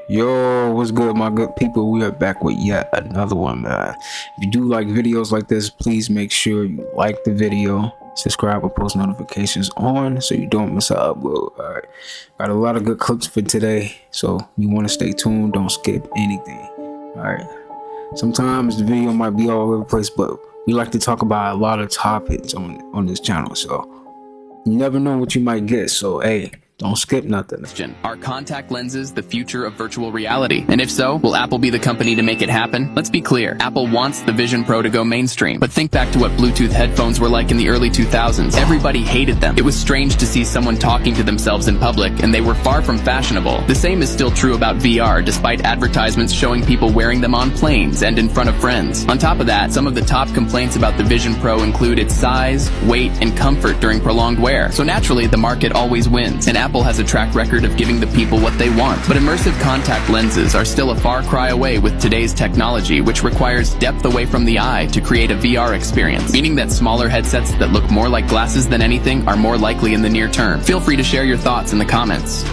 Yo, what's good, my good people? We are back with yet another one, man. If you do like videos like this, please make sure you like the video, subscribe, or post notifications on so you don't miss an upload. All right, got a lot of good clips for today, so you want to stay tuned. Don't skip anything. All right. Sometimes the video might be all over the place, but we like to talk about a lot of topics on this channel, so you never know what you might get. So hey, don't skip nothing. Are contact lenses the future of virtual reality? And if so, will Apple be the company to make it happen? Let's be clear, Apple wants the Vision Pro to go mainstream. But think back to what Bluetooth headphones were like in the early 2000s. Everybody hated them. It was strange to see someone talking to themselves in public, and they were far from fashionable. The same is still true about VR, despite advertisements showing people wearing them on planes and in front of friends. On top of that, some of the top complaints about the Vision Pro include its size, weight, and comfort during prolonged wear. So naturally, the market always wins, and Apple has a track record of giving the people what they want. But immersive contact lenses are still a far cry away with today's technology, which requires depth away from the eye to create a VR experience, meaning that smaller headsets that look more like glasses than anything are more likely in the near term. Feel free to share your thoughts in the comments.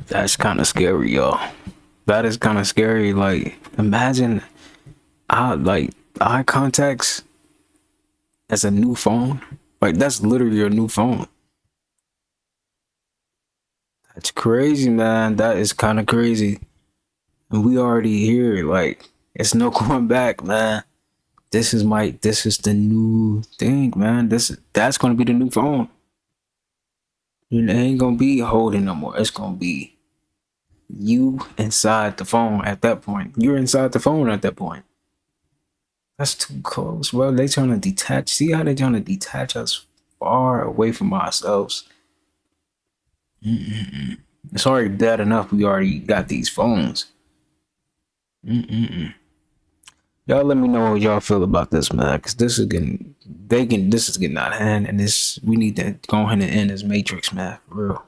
That's kind of scary, y'all. That is kind of scary. Like, imagine eye contacts as a new phone. Like, that's literally a new phone. That's crazy, man. That is kind of crazy. And we already here. Like, it's no going back, man. This is the new thing, man. That's gonna be the new phone. It ain't gonna be holding no more. It's gonna be you inside the phone at that point. You're inside the phone at that point. That's too close. Well, they trying to detach. See how they trying to detach us far away from ourselves. It's already bad enough we already got these phones. Y'all let me know what y'all feel about this, man, because this is getting out of hand, and we need to go ahead and end this Matrix, man, for real.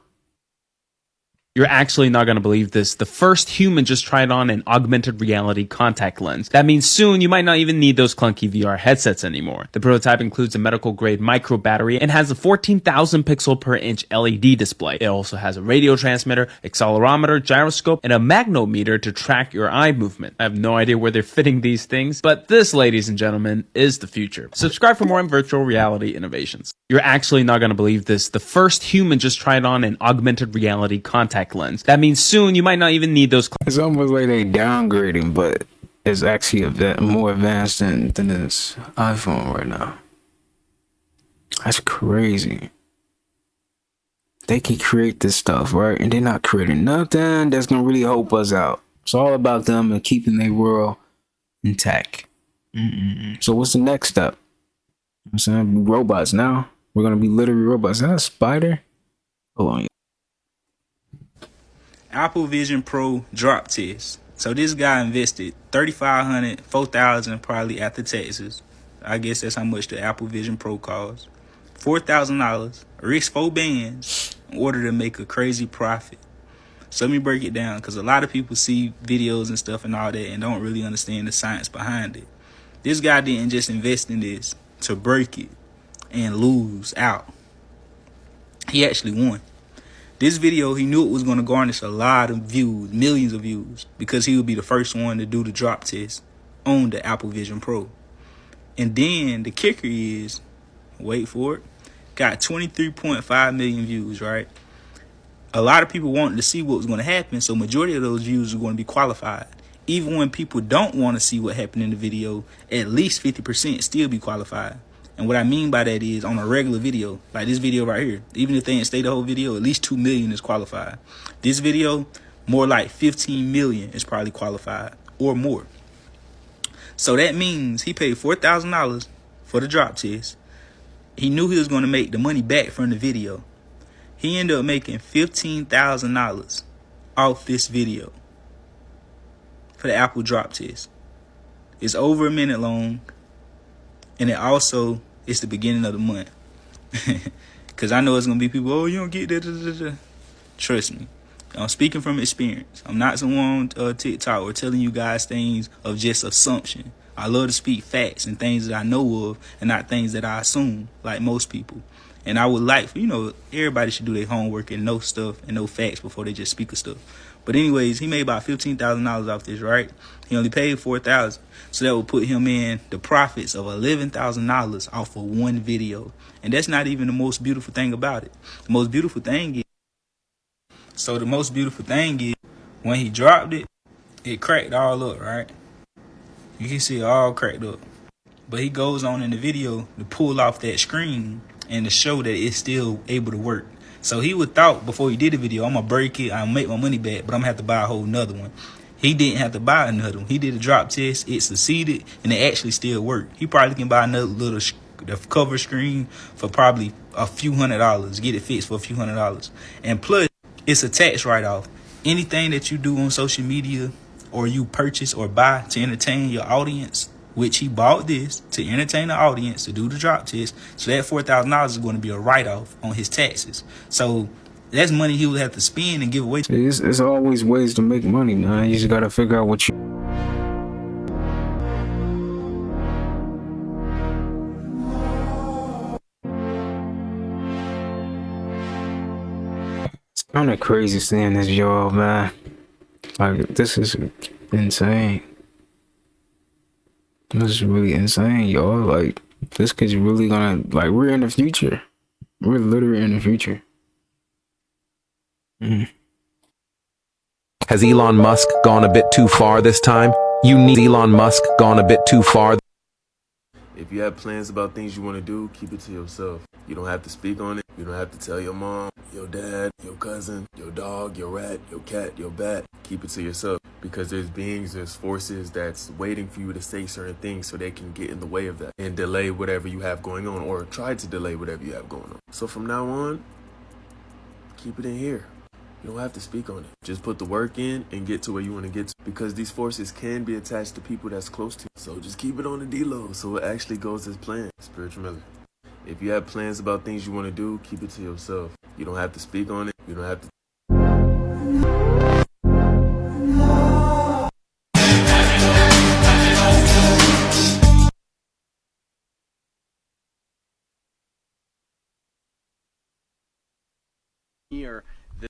You're actually not going to believe this. The first human just tried on an augmented reality contact lens. That means soon you might not even need those clunky VR headsets anymore. The prototype includes a medical grade micro battery and has a 14,000 pixel per inch LED display. It also has a radio transmitter, accelerometer, gyroscope, and a magnometer to track your eye movement. I have no idea where they're fitting these things, but this, ladies and gentlemen, is the future. Subscribe for more on virtual reality innovations. You're actually not going to believe this. The first human just tried on an augmented reality contact lens. That means soon you might not even need those. It's almost like they downgrading, but it's actually more advanced than this iPhone right now. That's crazy. They can create this stuff, right? And they're not creating nothing that's gonna really help us out. It's all about them and keeping their world intact. So what's the next step? I'm saying robots now. We're gonna be literally robots. Is that a spider? Hold on. Apple Vision Pro drop test. So this guy invested $3,500, $4,000 probably after taxes. I guess that's how much the Apple Vision Pro costs. $4,000, risk 4 bands in order to make a crazy profit. So let me break it down, because a lot of people see videos and stuff and all that and don't really understand the science behind it. This guy didn't just invest in this to break it and lose out. He actually won. This video, he knew it was going to garnish a lot of views, millions of views, because he would be the first one to do the drop test on the Apple Vision Pro. And then the kicker is, wait for it, got 23.5 million views, right? A lot of people wanted to see what was going to happen, so majority of those views are going to be qualified. Even when people don't want to see what happened in the video, at least 50% still be qualified. And what I mean by that is, on a regular video, like this video right here, even if they didn't stay the whole video, at least 2 million is qualified. This video, more like 15 million is probably qualified or more. So that means he paid $4,000 for the drop test. He knew he was going to make the money back from the video. He ended up making $15,000 off this video for the Apple drop test. It's over a minute long. And it also, it's the beginning of the month. Because I know it's going to be people, oh, you don't get that. Trust me. I'm speaking from experience. I'm not someone on TikTok or telling you guys things of just assumption. I love to speak facts and things that I know of and not things that I assume, like most people. And I would like, everybody should do their homework and know stuff and know facts before they just speak of stuff. But anyways, he made about $15,000 off this, right? He only paid $4,000, so that would put him in the profits of $11,000 off of one video. And that's not even the most beautiful thing about it. The most beautiful thing is, when he dropped it, it cracked all up, right? You can see it all cracked up. But he goes on in the video to pull off that screen and to show that it's still able to work. So he would thought before he did the video, I'm going to break it, I'm going to make my money back, but I'm going to have to buy a whole nother one. He didn't have to buy another one. He did a drop test, it succeeded, and it actually still worked. He probably can buy another little the cover screen for probably a few $100s, get it fixed for a few $100s. And plus, it's a tax write-off. Anything that you do on social media or you purchase or buy to entertain your audience, which he bought this to entertain the audience, to do the drop test, so that $4,000 is going to be a write-off on his taxes. So that's money he would have to spend and give away. It's always ways to make money, man. You just gotta figure out what you... It's kind of crazy seeing this, y'all, man. Like, this is insane. This is really insane, y'all. Like, this kid's really gonna... Like, we're in the future. We're literally in the future. Has Elon Musk gone a bit too far this time? You need Elon Musk gone a bit too far. If you have plans about things you want to do, keep it to yourself. You don't have to speak on it. You don't have to tell your mom, your dad, your cousin, your dog, your rat, your cat, your bat. Keep it to yourself, because there's forces that's waiting for you to say certain things so they can get in the way of that and delay whatever you have going on, or try to delay whatever you have going on. So from now on, keep it in here. You don't have to speak on it. Just put the work in and get to where you want to get to, because these forces can be attached to people that's close to you. So just keep it on the D-low so it actually goes as planned. Spiritual Miller. If you have plans about things you want to do, keep it to yourself. You don't have to speak on it. You don't have to. Here, the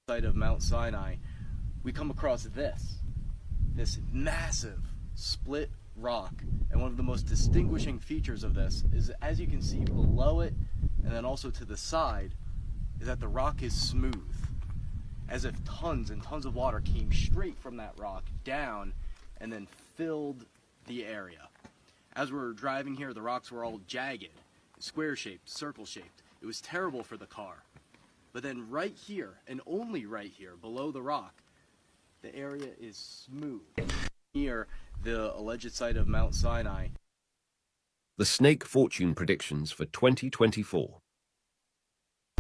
site of Mount Sinai, we come across this massive split rock. And one of the most distinguishing features of this is, as you can see below it and then also to the side, is that the rock is smooth, as if tons and tons of water came straight from that rock down and then filled the area. As we were driving here, the rocks were all jagged, square-shaped, circle-shaped. It was terrible for the car. But then right here, and only right here, below the rock, the area is smooth. Here, the alleged site of Mount Sinai. The snake fortune predictions for 2024.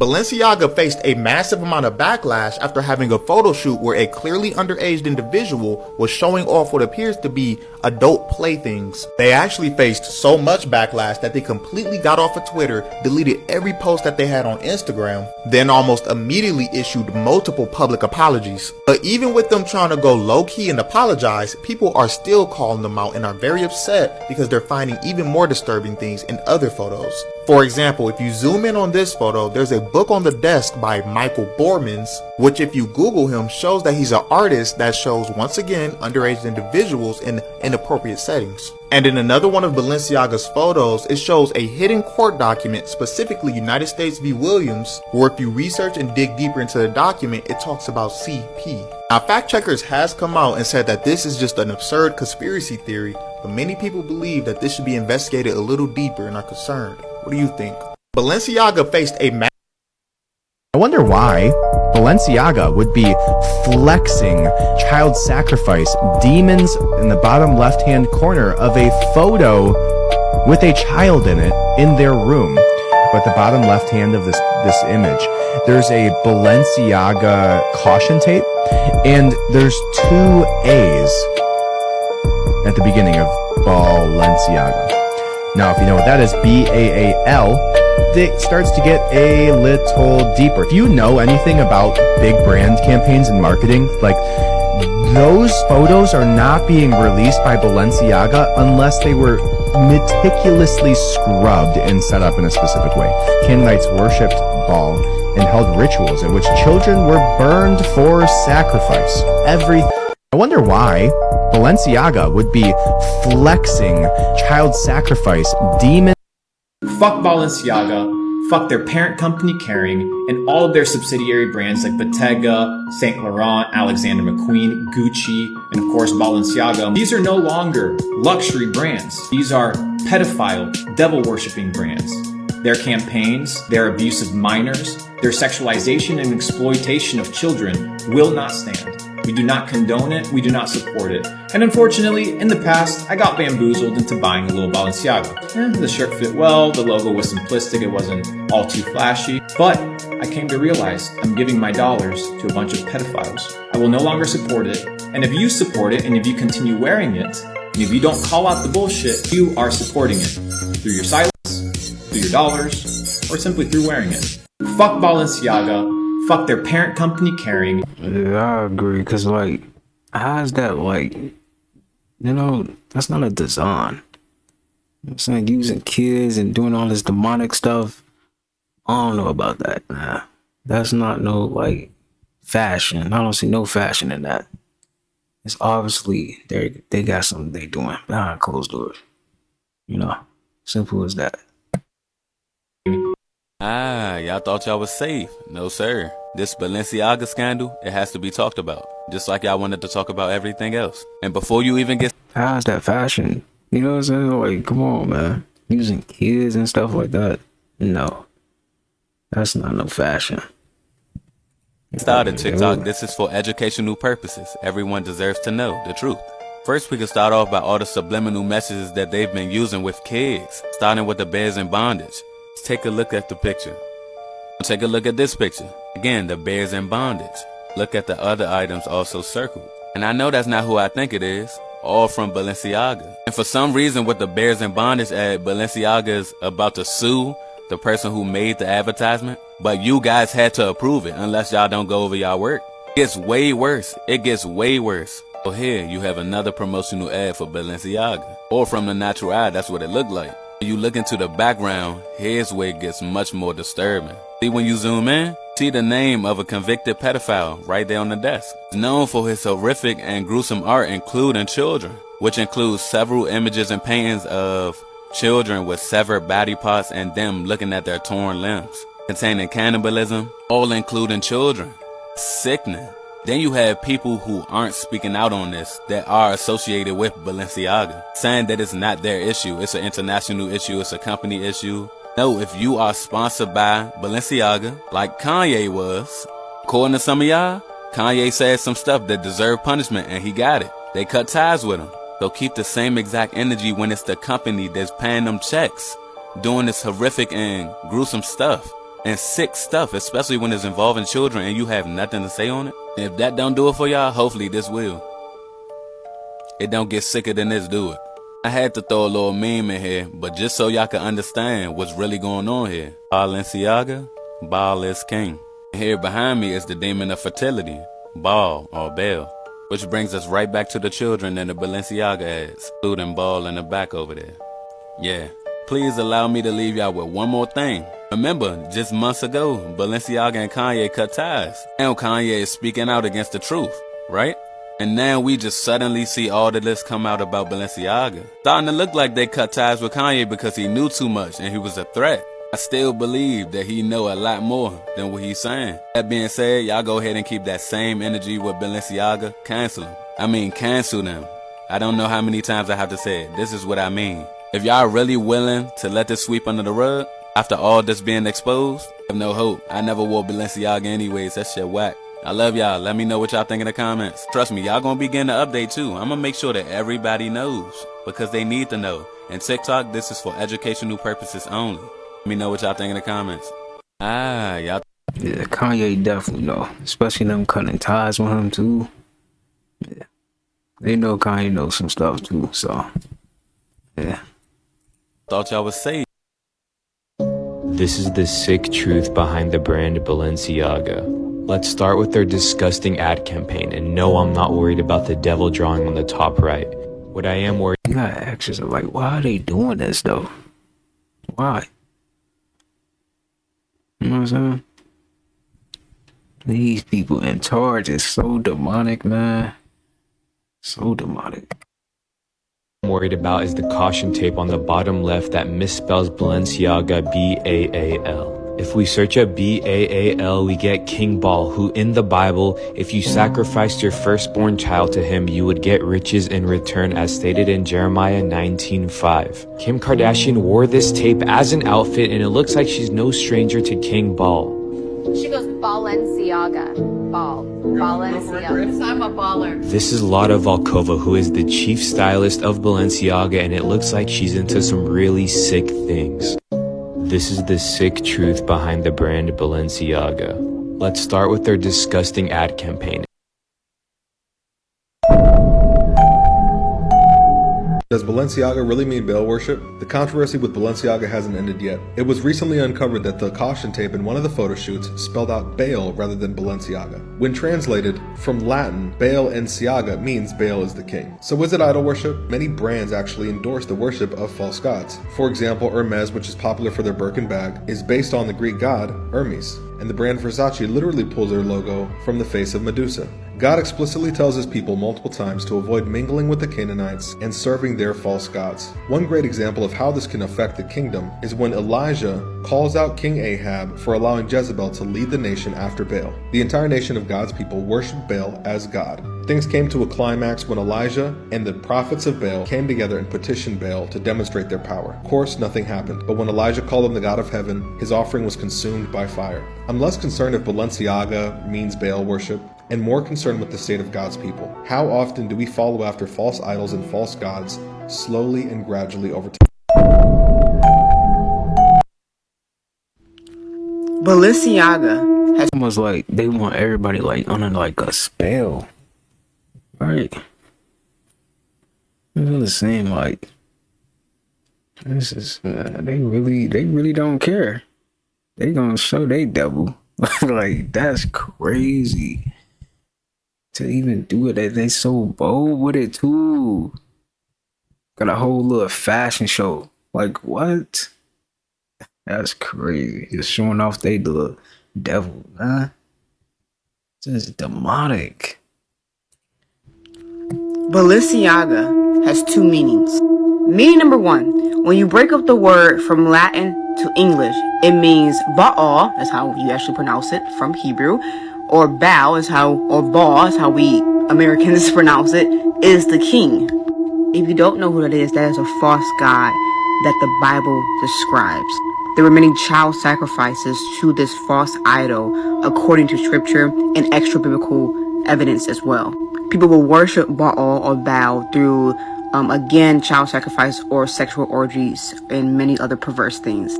Balenciaga faced a massive amount of backlash after having a photo shoot where a clearly underage individual was showing off what appears to be adult playthings. They actually faced so much backlash that they completely got off of Twitter, deleted every post that they had on Instagram, then almost immediately issued multiple public apologies. But even with them trying to go low-key and apologize, people are still calling them out and are very upset because they're finding even more disturbing things in other photos. For example, if you zoom in on this photo, there's a book on the desk by Michael Bormans, which if you Google him shows that he's an artist that shows, once again, underage individuals in inappropriate settings. And in another one of Balenciaga's photos, it shows a hidden court document, specifically United States v. Williams, where if you research and dig deeper into the document, it talks about CP. Now, Fact Checkers has come out and said that this is just an absurd conspiracy theory, but many people believe that this should be investigated a little deeper and are concerned. What do you think? Balenciaga faced a I wonder why Balenciaga would be flexing child sacrifice demons in the bottom left-hand corner of a photo with a child in it in their room. But the bottom left hand of this image, there's a Balenciaga caution tape, and there's two A's at the beginning of Balenciaga. Now, if you know what that is, B-A-A-L, it starts to get a little deeper. If you know anything about big brand campaigns and marketing, like, those photos are not being released by Balenciaga unless they were meticulously scrubbed and set up in a specific way. Canaanites worshipped Baal and held rituals in which children were burned for sacrifice. I wonder why Balenciaga would be flexing child sacrifice demon. Fuck Balenciaga, fuck their parent company Kering, and all of their subsidiary brands like Bottega, Saint Laurent, Alexander McQueen, Gucci, and of course Balenciaga. These are no longer luxury brands. These are pedophile, devil-worshipping brands. Their campaigns, their abuse of minors, their sexualization and exploitation of children will not stand. We do not condone it, we do not support it. And unfortunately, in the past, I got bamboozled into buying a little Balenciaga. The shirt fit well, the logo was simplistic, it wasn't all too flashy. But I came to realize I'm giving my dollars to a bunch of pedophiles. I will no longer support it. And if you support it, and if you continue wearing it, and if you don't call out the bullshit, you are supporting it. Through your silence, through your dollars, or simply through wearing it. Fuck Balenciaga. Fuck their parent company Kering. Yeah, I agree. Cause like, how's that like? You know, that's not a design. You know what I'm saying, using kids and doing all this demonic stuff. I don't know about that, man. That's not no like fashion. I don't see no fashion in that. It's obviously they got something they doing behind closed doors. You know, simple as that. Ah, y'all thought y'all was safe. No, sir. This Balenciaga scandal, it has to be talked about. Just like y'all wanted to talk about everything else. And before you even get... How's that fashion? You know what I'm saying? Like, come on, man. Using kids and stuff like that. No. That's not no fashion. started TikTok, this is for educational purposes. Everyone deserves to know the truth. First, we can start off by all the subliminal messages that they've been using with kids, starting with the bears in bondage. Let's take a look at the picture. Take a look at this picture. Again, the bears in bondage. Look at the other items also circled. And I know that's not who I think it is, all from Balenciaga. And for some reason with the bears in bondage ad, Balenciaga is about to sue the person who made the advertisement. But you guys had to approve it unless y'all don't go over y'all work. It gets way worse. It gets way worse. So here you have another promotional ad for Balenciaga. Or from the natural eye, that's what it looked like. When you look into the background, here's where it gets much more disturbing. See, when you zoom in, see the name of a convicted pedophile right there on the desk. He's known for his horrific and gruesome art, including children, which includes several images and paintings of children with severed body parts and them looking at their torn limbs, containing cannibalism, all including children. Sickening. Then you have people who aren't speaking out on this that are associated with Balenciaga, saying that it's not their issue, it's an international issue, it's a company issue. No, if you are sponsored by Balenciaga, like Kanye was, according to some of y'all, Kanye said some stuff that deserved punishment and he got it. They cut ties with him. So keep the same exact energy when it's the company that's paying them checks, doing this horrific and gruesome stuff and sick stuff, especially when it's involving children and you have nothing to say on it. If that don't do it for y'all, hopefully this will. It don't get sicker than this, do it. I had to throw a little meme in here, but just so y'all can understand what's really going on here. Balenciaga, Baal is king. And here behind me is the demon of fertility, Baal or Baal. Which brings us right back to the children in the Balenciaga ads, including Baal in the back over there. Yeah. Please allow me to leave y'all with one more thing. Remember, just months ago, Balenciaga and Kanye cut ties. Now Kanye is speaking out against the truth, right? And now we just suddenly see all of this come out about Balenciaga. Starting to look like they cut ties with Kanye because he knew too much and he was a threat. I still believe that he know a lot more than what he's saying. That being said, y'all go ahead and keep that same energy with Balenciaga. Cancel him. Cancel them. I don't know how many times I have to say it. This is what I mean. If y'all really willing to let this sweep under the rug, after all this being exposed, I have no hope. I never wore Balenciaga anyways. That shit whack. I love y'all. Let me know what y'all think in the comments. Trust me, y'all gonna be getting an update too. I'm gonna make sure that everybody knows because they need to know. And TikTok, this is for educational purposes only. Let me know what y'all think in the comments. Y'all. Yeah, Kanye definitely know. Especially them cutting ties with him too. Yeah. They know Kanye knows some stuff too, so yeah. Thought y'all was safe. This is the sick truth behind the brand Balenciaga. Let's start with their disgusting ad campaign, and no, I'm not worried about the devil drawing on the top right. What I am worried You gotta ask yourself, like, why are they doing this though? Why? You know what I'm saying? These people in charge is so demonic, man. So demonic. worried about is the caution tape on the bottom left that misspells Balenciaga B-A-A-L. If we search up B-A-A-L, we get King Baal, who in the Bible, if you sacrificed your firstborn child to him, you would get riches in return, as stated in Jeremiah 19:5. Kim Kardashian wore this tape as an outfit, and it looks like she's no stranger to King Baal. She goes Balenciaga. Balenciaga. I'm a baller. This is Lada Volkova, who is the chief stylist of Balenciaga, and it looks like she's into some really sick things. This is the sick truth behind the brand Balenciaga. Let's start with their disgusting ad campaign. Does Balenciaga really mean Baal worship? The controversy with Balenciaga hasn't ended yet. It was recently uncovered that the caution tape in one of the photo shoots spelled out Baal rather than Balenciaga. When translated from Latin, Balenciaga means Baal is the king. So is it idol worship? Many brands actually endorse the worship of false gods. For example, Hermes, which is popular for their Birkin bag, is based on the Greek god Hermes, and the brand Versace literally pulls their logo from the face of Medusa. God explicitly tells his people multiple times to avoid mingling with the Canaanites and serving their false gods. One great example of how this can affect the kingdom is when Elijah calls out King Ahab for allowing Jezebel to lead the nation after Baal. The entire nation of God's people worshiped Baal as God. Things came to a climax when Elijah and the prophets of Baal came together and petitioned Baal to demonstrate their power. Of course, nothing happened, but when Elijah called him the God of heaven, his offering was consumed by fire. I'm less concerned if Balenciaga means Baal worship, and more concerned with the state of God's people. How often do we follow after false idols and false gods, slowly and gradually over time? Balenciaga has almost like they want everybody like under like a spell, right? It really seem like this is they really don't care. They gonna show they devil. Like, that's crazy to even do it. They so bold with it too. Got a whole little fashion show. Like, what? That's crazy. Just showing off they the devil, man. Just demonic. Balenciaga has two meanings. Meaning number one, when you break up the word from Latin to English, it means Baal, that's how you actually pronounce it from Hebrew, or Baal is how, or Baal is how we Americans pronounce it, is the king. If you don't know who that is a false god that the Bible describes. There were many child sacrifices to this false idol according to scripture and extra biblical evidence as well. People will worship Baal or Baal through again, child sacrifice or sexual orgies and many other perverse things.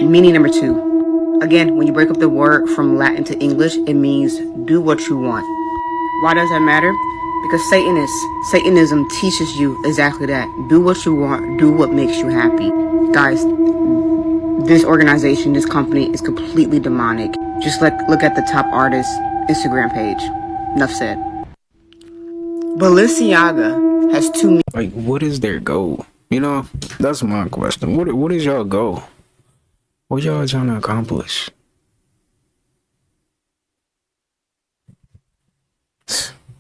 Meaning number two, again, when you break up the word from Latin to English, it means do what you want. Why does that matter? Because Satanism teaches you exactly that. Do what you want, do what makes you happy. Guys, this organization, this company is completely demonic. Just look at the top artist's Instagram page. Enough said. Balenciaga has two. Like, what is their goal? You know, that's my question. What is y'all goal? What y'all trying to accomplish?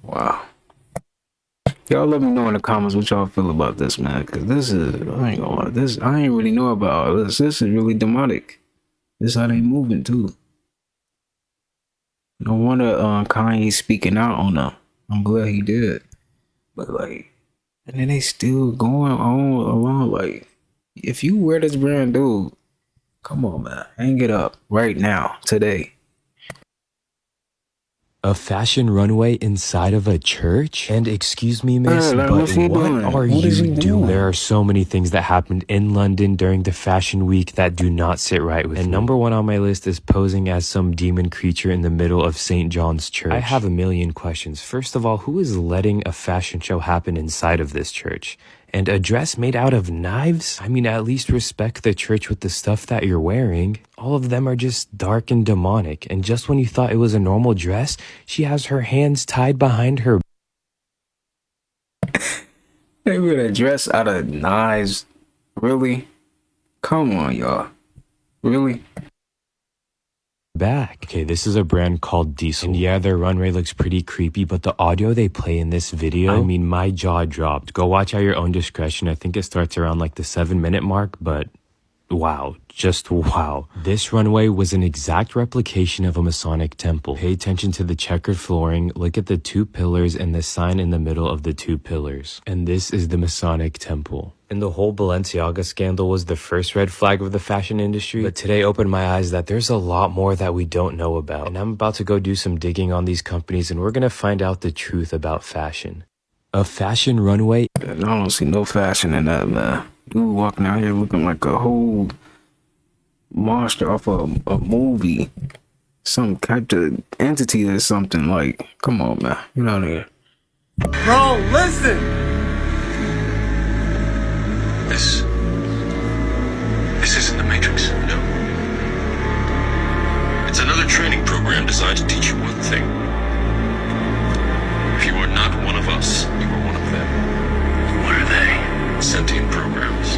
Wow. Y'all let me know in the comments what y'all feel about this, man. Cause this is, I ain't gonna lie, I ain't really know about all this. This is really demonic. This how they moving too. No wonder Kanye speaking out on them. I'm glad he did. But like, and then they still going on along. Like, if you wear this brand, dude, come on, man, hang it up right now, today. A fashion runway inside of a church? And excuse me, miss, like, but what are is you he doing? doing? There are so many things that happened in London during the fashion week that do not sit right with me. And number one on my list is posing as some demon creature in the middle of St. John's Church. I have a million questions. First of all, who is letting a fashion show happen inside of this church? And a dress made out of knives? I mean, at least respect the church with the stuff that you're wearing. All of them are just dark and demonic. And just when you thought it was a normal dress, she has her hands tied behind her. They wear a dress out of knives. Really? Come on, y'all. Really? Back. Okay, this is a brand called Diesel. And yeah, their runway looks pretty creepy, but the audio they play in this video, I mean, my jaw dropped. Go watch at your own discretion. I think it starts around like the 7-minute mark, but wow, just wow. This runway was an exact replication of a Masonic temple. Pay attention to the checkered flooring, look at the 2 pillars and the sign in the middle of the 2 pillars. And this is the Masonic temple. And the whole Balenciaga scandal was the first red flag of the fashion industry, but today opened my eyes that there's a lot more that we don't know about. And I'm about to go do some digging on these companies, and we're gonna find out the truth about fashion. A fashion runway? I don't see no fashion in that, man. Dude walking out here looking like a whole monster off a movie. Some type of entity or something. Like, come on, man. Get out of here. Bro, listen! This isn't the Matrix, no. It's another training program designed to teach you one thing. If you are not one of us, you are one of them. What are they? Sentient programs.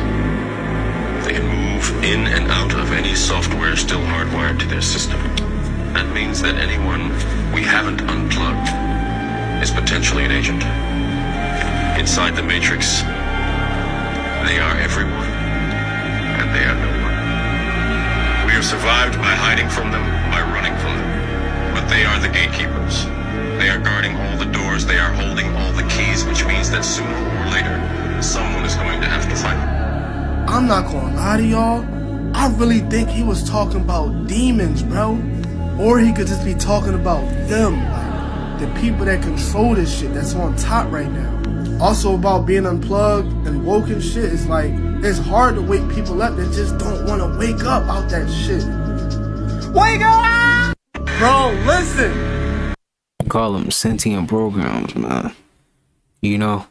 They can move in and out of any software still hardwired to their system. That means that anyone we haven't unplugged is potentially an agent. Inside the Matrix, they are everyone, and they are no one. We have survived by hiding from them, by running from them. But they are the gatekeepers. They are guarding all the doors, they are holding all the keys, which means that sooner or later, someone is going to have to fight them. I'm not gonna lie to y'all. I really think he was talking about demons, bro. Or he could just be talking about them, like the people that control this shit that's on top right now. Also about being unplugged and woke and shit, it's like, it's hard to wake people up that just don't want to wake up out that shit. Wake up! Bro, listen! Call them sentient programs, man. You know?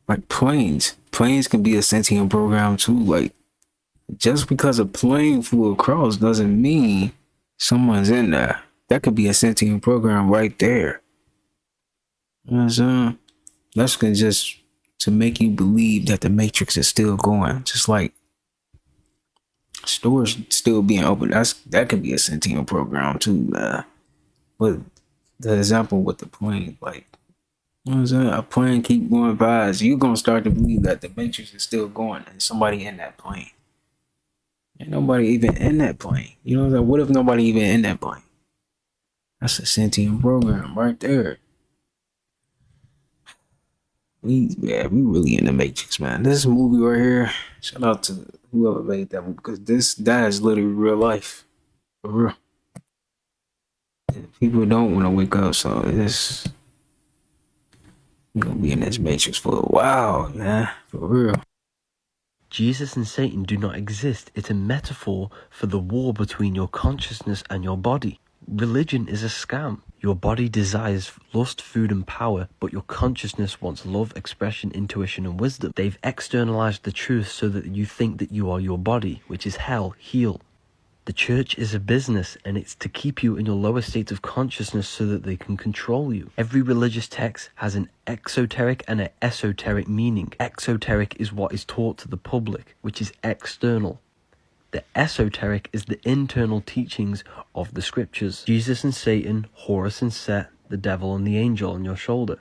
Like planes. Planes can be a sentient program too. Like, just because a plane flew across doesn't mean someone's in there. That could be a sentient program right there. You know what I'm saying? That's just to make you believe that the Matrix is still going. Just like stores still being open. That could be a sentient program too, man. But the example with the plane, like, you know what I'm saying? A plane keep going by, so you're gonna start to believe that the Matrix is still going and somebody in that plane. Ain't nobody even in that plane. You know what I'm saying? What if nobody even in that plane? That's a sentient program right there. We really in the Matrix, man. This movie right here, shout out to whoever made that movie, because that is literally real life. For real. People don't want to wake up, so it's gonna be in this Matrix for a while, man. For real. Jesus and Satan do not exist. It's a metaphor for the war between your consciousness and your body. Religion is a scam. Your body desires lust, food, and power, but your consciousness wants love, expression, intuition, and wisdom. They've externalized the truth so that you think that you are your body, which is hell, heel. The church is a business, and it's to keep you in your lower state of consciousness so that they can control you. Every religious text has an exoteric and an esoteric meaning. Exoteric is what is taught to the public, which is external. The esoteric is the internal teachings of the scriptures. Jesus and Satan, Horus and Set, the devil and the angel on your shoulder.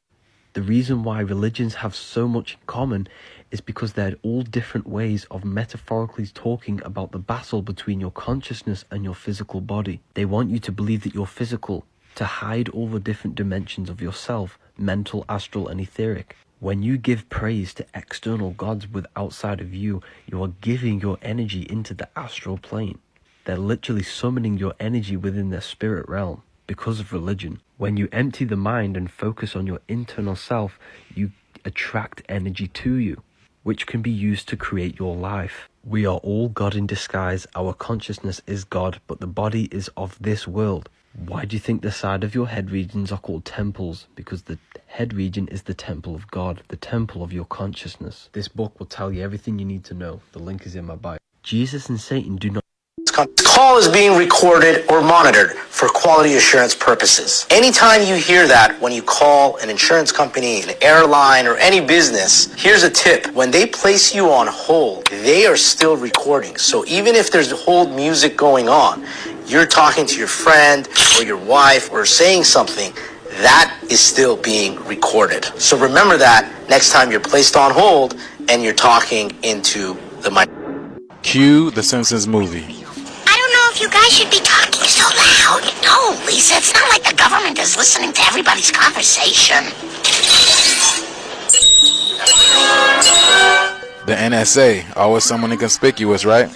The reason why religions have so much in common is because they're all different ways of metaphorically talking about the battle between your consciousness and your physical body. They want you to believe that you're physical, to hide all the different dimensions of yourself, mental, astral, and etheric. When you give praise to external gods with outside of you, you are giving your energy into the astral plane. They're literally summoning your energy within their spirit realm because of religion. When you empty the mind and focus on your internal self, you attract energy to you, which can be used to create your life. We are all God in disguise. Our consciousness is God, but the body is of this world. Why do you think the side of your head regions are called temples? Because the head region is the temple of God, the temple of your consciousness. This book will tell you everything you need to know. The link is in my bio. Jesus and Satan do not... call is being recorded or monitored for quality assurance purposes. Anytime you hear that when you call an insurance company, an airline, or any business, here's a tip. When they place you on hold, they are still recording. So even if there's hold music going on, you're talking to your friend or your wife or saying something, that is still being recorded. So remember that next time you're placed on hold and you're talking into the mic. Cue the Simpsons movie. I don't know if you guys should be talking so loud. No, Lisa, it's not like the government is listening to everybody's conversation. The NSA, always someone inconspicuous, right?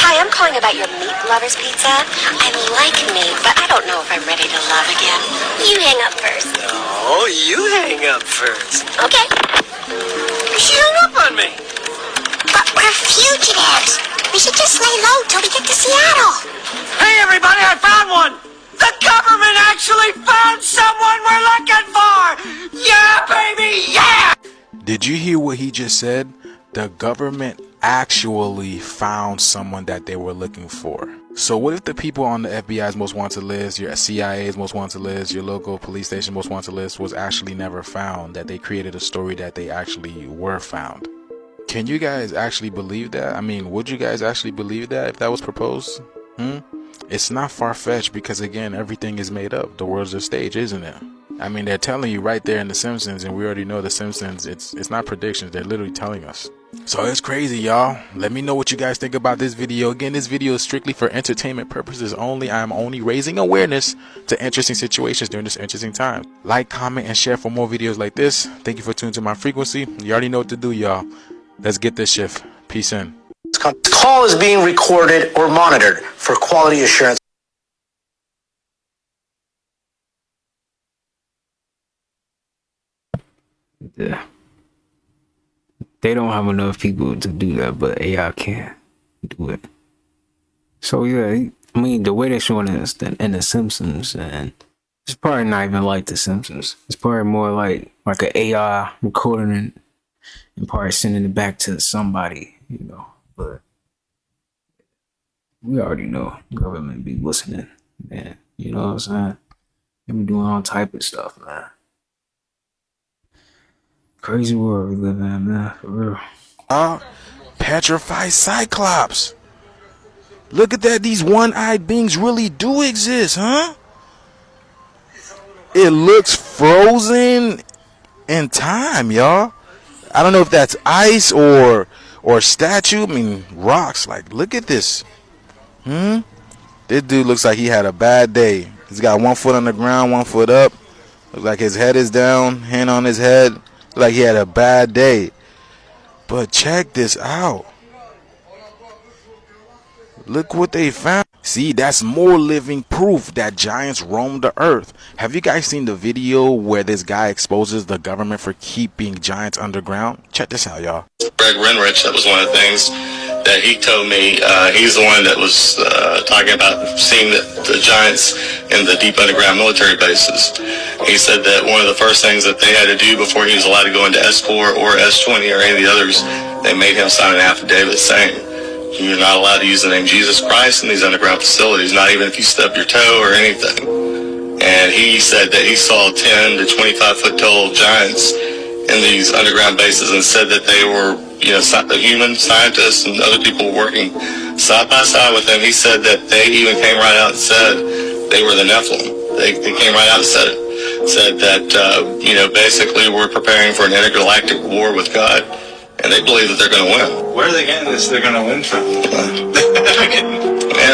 Hi, I'm calling about your meat lovers pizza. I like meat, but I don't know if I'm ready to love again. You hang up first. No, you hang up first. Okay. She hung up on me. But we're fugitives. We should just lay low till we get to Seattle. Hey, everybody, I found one. The government actually found someone we're looking for. Yeah, baby, yeah. Did you hear what he just said? The government actually found someone that they were looking for. So what if the people on the FBI's most wanted list, your CIA's most wanted list, your local police station most wanted list was actually never found, that they created a story that they actually were found? Can you guys actually believe that? I mean, would you guys actually believe that if that was proposed? It's not far-fetched because, again, everything is made up. The world's a stage, isn't it? I mean, they're telling you right there in The Simpsons, and we already know The Simpsons, it's not predictions. They're literally telling us. So it's crazy, y'all. Let me know what you guys think about this video. Again, this video is strictly for entertainment purposes only. I am only raising awareness to interesting situations during this interesting time. Like, comment, and share for more videos like this. Thank you for tuning to my frequency. You already know what to do, y'all. Let's get this shift. Peace in. This call is being recorded or monitored for quality assurance. Yeah. They don't have enough people to do that, but AI can do it. So yeah, I mean, the way they're showing us in The Simpsons, and it's probably not even like The Simpsons. It's probably more like an AI recording it and probably sending it back to somebody, you know. But we already know government be listening, man. You know what I'm saying? They be doing all type of stuff, man. Crazy world we live in, man, for real. Petrified Cyclops. Look at that. These one-eyed beings really do exist, huh? It looks frozen in time, y'all. I don't know if that's ice or statue. I mean, rocks. Like, look at this. This dude looks like he had a bad day. He's got 1 foot on the ground, 1 foot up. Looks like his head is down, hand on his head. Looks like he had a bad day. But check this out. Look what they found. See, that's more living proof that giants roam the earth. Have you guys seen the video where this guy exposes the government for keeping giants underground? Check this out, y'all. Greg Renrich, that was one of the things that he told me. He's the one that was talking about seeing the giants in the deep underground military bases. He said that one of the first things that they had to do before he was allowed to go into S4 or S20 or any of the others, they made him sign an affidavit saying, you're not allowed to use the name Jesus Christ in these underground facilities, not even if you stub your toe or anything. And he said that he saw 10 to 25 foot tall giants in these underground bases and said that they were, you know, human scientists and other people working side by side with him. He said that they even came right out and said they were the Nephilim. They came right out and said it. Said that, you know, basically we're preparing for an intergalactic war with God. And they believe that they're going to win. Where are they getting this? They're going to win from. And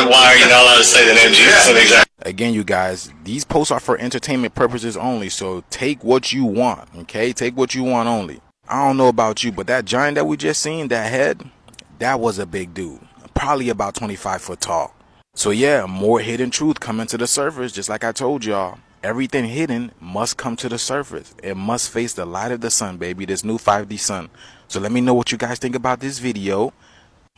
why are you not allowed to say the name Jesus? Again, you guys, these posts are for entertainment purposes only. So take what you want, okay? Take what you want only. I don't know about you, but that giant that we just seen, that head, that was a big dude. Probably about 25 foot tall. So yeah, more hidden truth coming to the surface, just like I told y'all. Everything hidden must come to the surface. It must face the light of the sun, baby. This new 5D sun. So let me know what you guys think about this video.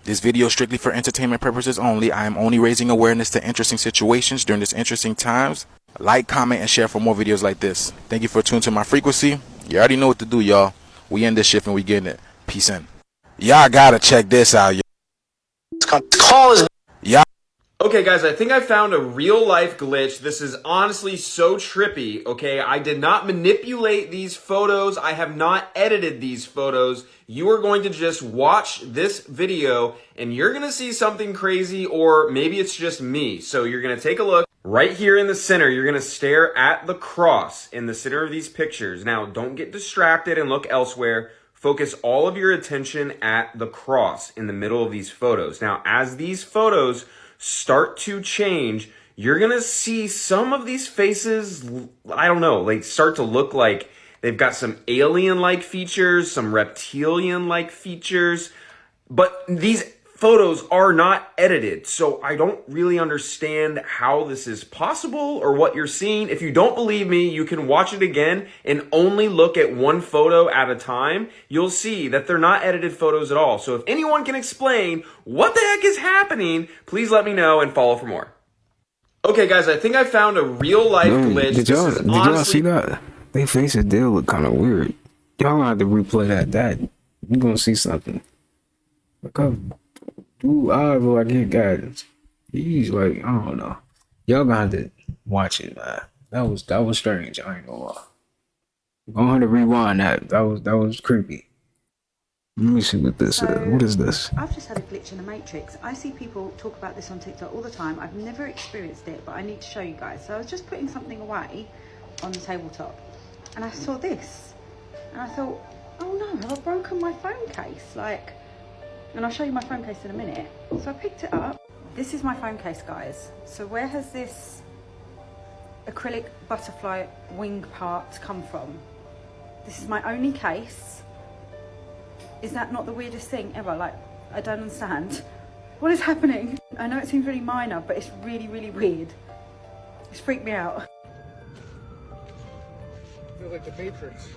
This video is strictly for entertainment purposes only. I am only raising awareness to interesting situations during this interesting times. Like, comment, and share for more videos like this. Thank you for tuning to my frequency. You already know what to do, y'all. We in this shift and we getting it. Peace in. Y'all gotta check this out, y'all. This call is Okay guys, I think I found a real life glitch. This is honestly so trippy, okay? I did not manipulate these photos. I have not edited these photos. You are going to just watch this video and you're gonna see something crazy, or maybe it's just me. So you're gonna take a look. Right here in the center, you're gonna stare at the cross in the center of these pictures. Now, don't get distracted and look elsewhere. Focus all of your attention at the cross in the middle of these photos. Now, as these photos start to change, you're gonna see some of these faces, I don't know, like start to look like they've got some alien-like features, some reptilian-like features, but these photos are not edited, so I don't really understand how this is possible or what you're seeing. If you don't believe me, you can watch it again and only look at one photo at a time. You'll see that they're not edited photos at all. So if anyone can explain what the heck is happening, please let me know and follow for more. Okay guys, I think I found a real life glitch. Did y'all see that? They faces did look kind of weird. Y'all gonna have to replay that. You're gonna see something. Look up. Dude, I look like he got, he's like, I don't know. Y'all gonna have to watch it, man. That was strange. I ain't gonna lie. I'm gonna have to rewind that. That was creepy. Let me see what this is. What is this? I've just had a glitch in the Matrix. I see people talk about this on TikTok all the time. I've never experienced it, but I need to show you guys. So I was just putting something away on the tabletop, and I saw this, and I thought, oh no, have I broken my phone case? Like. And I'll show you my phone case in a minute. So I picked it up. This is my phone case, guys. So where has this acrylic butterfly wing part come from? This is my only case. Is that not the weirdest thing ever? Like, I don't understand. What is happening? I know it seems really minor, but it's really, really weird. It's freaked me out. I feel like the Matrix.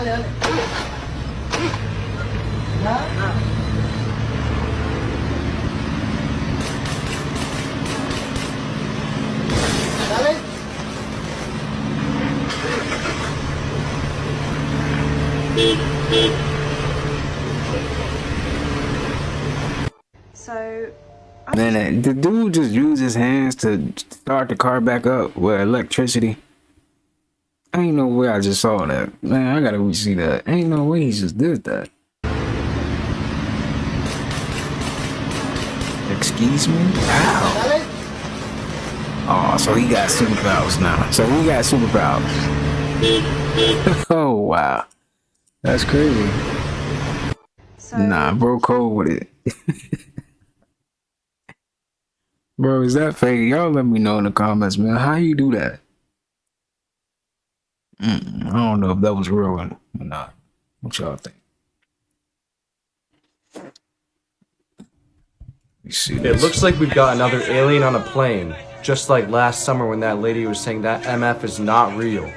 Dale. So Man, the dude just used his hands to start the car back up with electricity. Ain't no way I just saw that. Man, I gotta re-see that. Ain't no way he just did that. Excuse me? Ow. Oh, so he got superpowers now. So we got superpowers. Oh, wow. That's crazy. Nah, bro, cold with it. Bro, is that fake? Y'all let me know in the comments, man. How you do that? I don't know if that was real or not. What y'all think? It looks like we've got another alien on a plane, just like last summer when that lady was saying that MF is not real.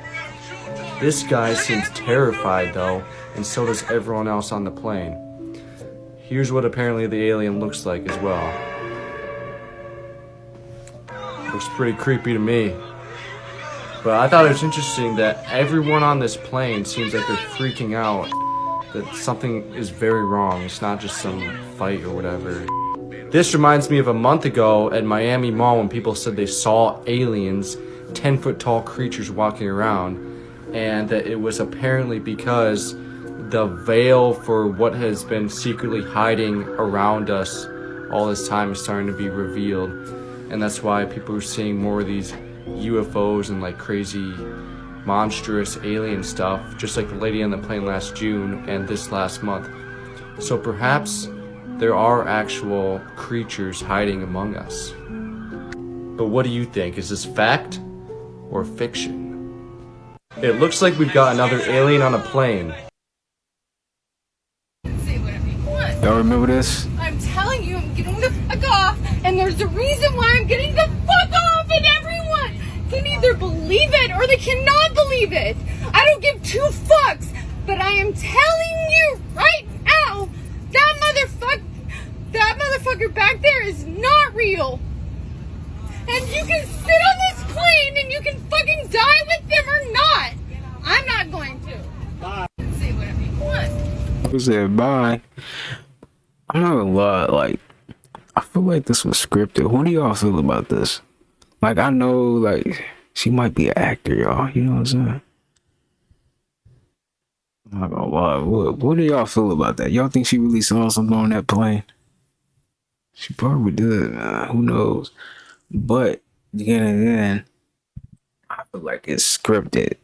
This guy seems terrified though, and so does everyone else on the plane. Here's what apparently the alien looks like as well. Looks pretty creepy to me. But I thought it was interesting that everyone on this plane seems like they're freaking out, that something is very wrong. It's not just some fight or whatever. This reminds me of a month ago at Miami Mall when people said they saw aliens, 10-foot tall creatures walking around, and that it was apparently because the veil for what has been secretly hiding around us all this time is starting to be revealed. And that's why people are seeing more of these UFOs and like crazy monstrous alien stuff, just like the lady on the plane last June and this last month. So perhaps there are actual creatures hiding among us. But what do you think? Is this fact or fiction? It looks like we've got another alien on a plane. Y'all remember this? I'm telling you, I'm getting the fuck off, and there's a reason why I'm getting the fuck off, and everyone can either believe it or they cannot believe it. I don't give two fucks, but I am telling you right now, that motherfucker back there is not real. And you can sit on this plane and you can fucking die with them or not. I'm not going to. Bye. Say whatever you want. I said bye. I'm not gonna lie, like, I feel like this was scripted. What do y'all feel about this? Like, I know, like, she might be an actor, y'all. You know what I'm saying? I'm not gonna lie. What do y'all feel about that? Y'all think she really saw something on that plane? She probably did, man. Who knows? But again, I feel like it's scripted.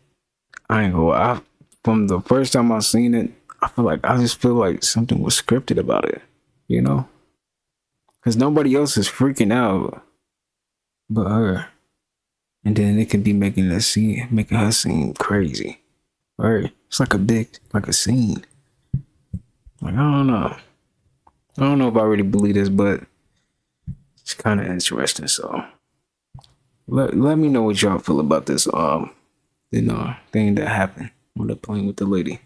I ain't gonna lie. From the first time I seen it, I just feel like something was scripted about it. You know? Because nobody else is freaking out but her. And then it could be making her seem crazy. Right? It's like a scene. Like, I don't know. I don't know if I really believe this, but it's kind of interesting. So let me know what y'all feel about this thing that happened on the plane with the lady.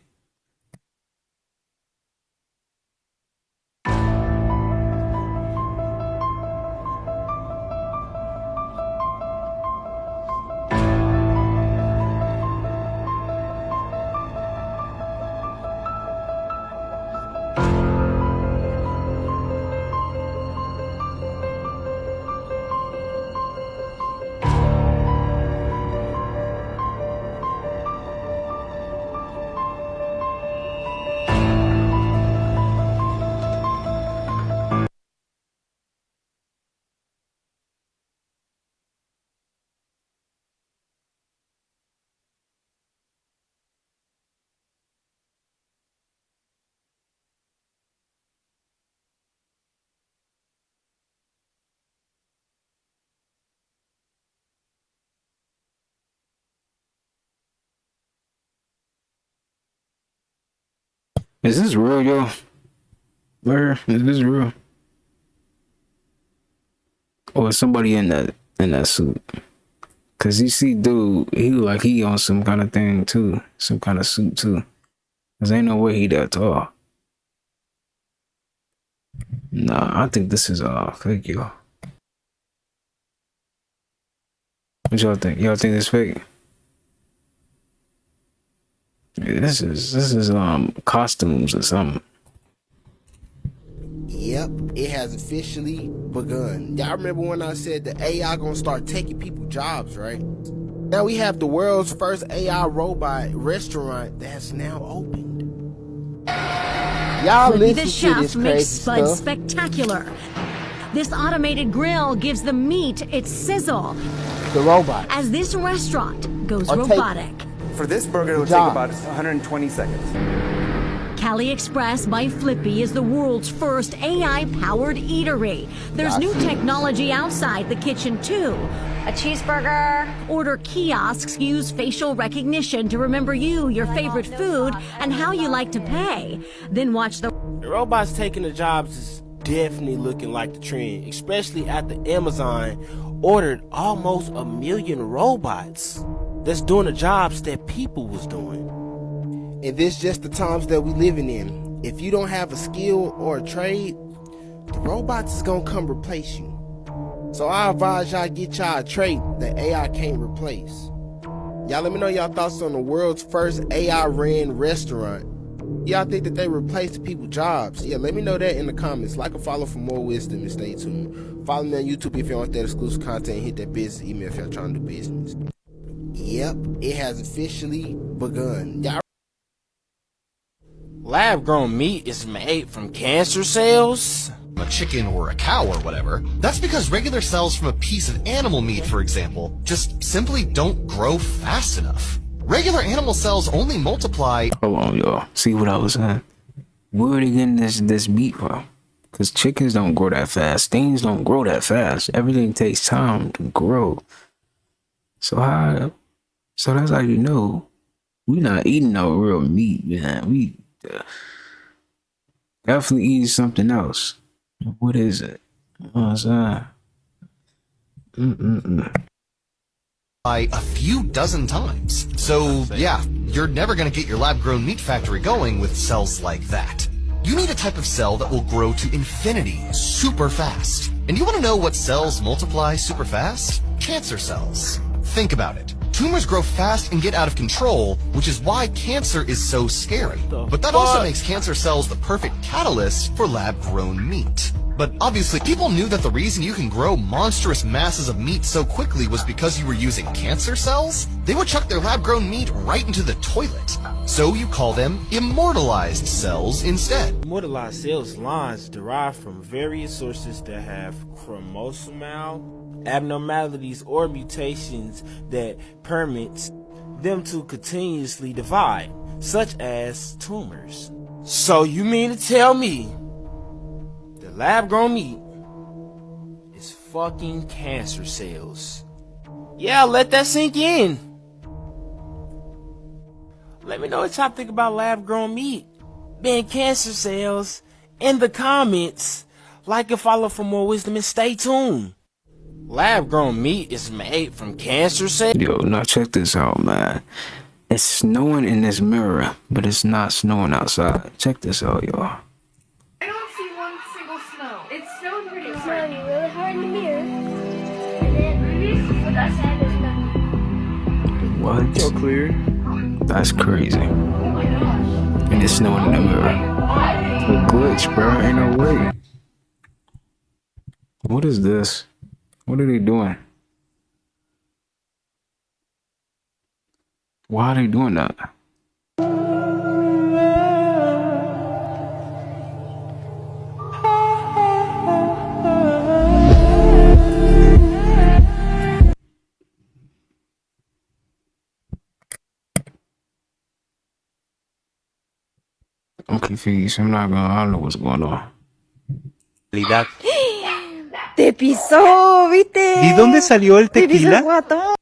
Is this real, yo? Where is this real? Or is somebody in that suit? Cause you see, dude, he on some kind of thing too, some kind of suit too. Cause ain't no way he that tall. Nah, I think this is fake, yo. What y'all think? Y'all think this fake? Yeah, this is costumes or something. Yep, it has officially begun. Y'all remember when I said the AI gonna start taking people jobs, right? Now we have the world's first AI robot restaurant that's now opened. Y'all Flippy listen the to chef this makes crazy Spud stuff. spectacular. This automated grill gives the meat its sizzle. The robot. As this restaurant goes Or take- robotic. For this burger, it'll take Job. about 120 seconds. Cali Express by Flippy is the world's first AI-powered eatery. There's new technology outside the kitchen, too. A cheeseburger. Order kiosks use facial recognition to remember you, your favorite food, and how you like to pay. Then watch the robots taking the jobs is definitely looking like the trend, especially after Amazon ordered almost 1 million robots that's doing the jobs that people was doing. And this just the times that we living in. If you don't have a skill or a trade, the robots is gonna come replace you. So I advise y'all get y'all a trait that AI can't replace. Y'all let me know y'all thoughts on the world's first AI ran restaurant. Y'all think that they replaced people's jobs? Yeah, let me know that in the comments. Like and follow for more wisdom and stay tuned. Follow me on YouTube if you want that exclusive content. Hit that business email if y'all trying to do business. Yep, it has officially begun. Y'all lab-grown meat is made from cancer cells? A chicken or a cow or whatever. That's because regular cells from a piece of animal meat, for example, just simply don't grow fast enough. Regular animal cells only multiply. Hold on, y'all. See what I was saying? Where are they getting this meat from? Because chickens don't grow that fast. Things don't grow that fast. Everything takes time to grow. So that's how you know we not eating no real meat, man. We definitely eating something else. What is it? You know what I'm saying? By a few dozen times. So yeah, you're never gonna get your lab-grown meat factory going with cells like that. You need a type of cell that will grow to infinity super fast. And you want to know what cells multiply super fast? Cancer cells. Think about it. Tumors grow fast and get out of control, which is why cancer is so scary. But that also makes cancer cells the perfect catalyst for lab-grown meat. But obviously, people knew that the reason you can grow monstrous masses of meat so quickly was because you were using cancer cells. They would chuck their lab-grown meat right into the toilet. So you call them immortalized cells instead. Immortalized cells lines derived from various sources that have chromosomal abnormalities or mutations that permits them to continuously divide, such as tumors. So you mean to tell me the lab-grown meat is fucking cancer cells? Yeah, let that sink in. Let me know what y'all think about lab-grown meat being cancer cells in the comments. Like and follow for more wisdom and stay tuned. Lab-grown meat is made from cancer cells. Yo, now check this out, man. It's snowing in this mirror, but it's not snowing outside. Check this out, y'all. I don't see one single snow. It's snowing pretty hard. It's snowing really hard in the mirror. And then look outside, there's nothing. What? So clear. That's crazy. And it's snowing in the mirror. It's a glitch, bro. Ain't no way. What is this? What are they doing? Why are they doing that? I'm confused. I don't know what's going on. Te pisó, ¿viste? ¿Y dónde salió el Te pisó el tequila? guatón.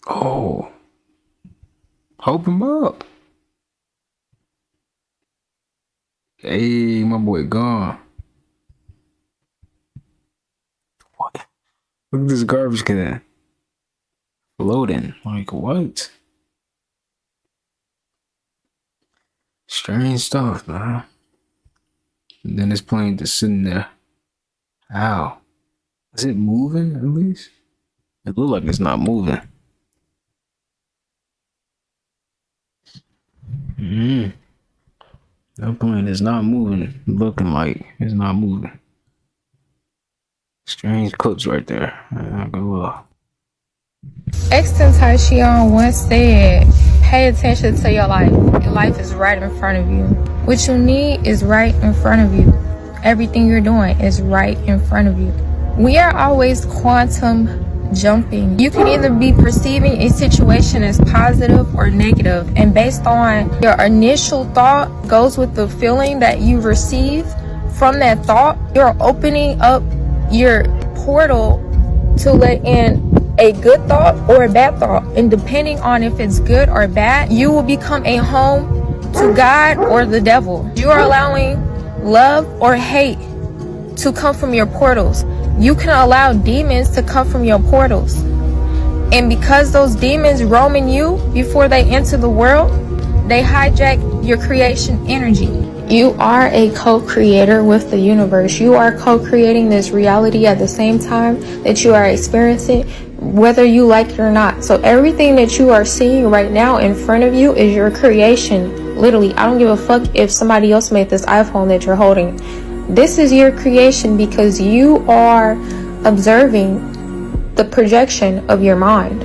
Oh. Hope him up. Hey, my boy gone. What? Look at this garbage can. Floating. Like, what? Strange stuff, man. And then this plane just sitting there. How? Is it moving at least? It looks like it's not moving. That plane is not moving. Looking like it's not moving. Strange clips right there. I go Extentation once said, pay attention to your life. Your life is right in front of you. What you need is right in front of you. Everything you're doing is right in front of you. We are always quantum jumping. You can either be perceiving a situation as positive or negative, and based on your initial thought goes with the feeling that you receive from that thought, you're opening up your portal to let in a good thought or a bad thought, and depending on if it's good or bad, you will become a home to God or the devil. You are allowing love or hate to come from your portals. You can allow demons to come from your portals, and because those demons roam in you before they enter the world, they hijack your creation energy. You are a co-creator with the universe. You are co-creating this reality at the same time that you are experiencing, whether you like it or not. So everything that you are seeing right now in front of you is your creation. Literally, I don't give a fuck if somebody else made this iPhone that you're holding. This is your creation because you are observing the projection of your mind.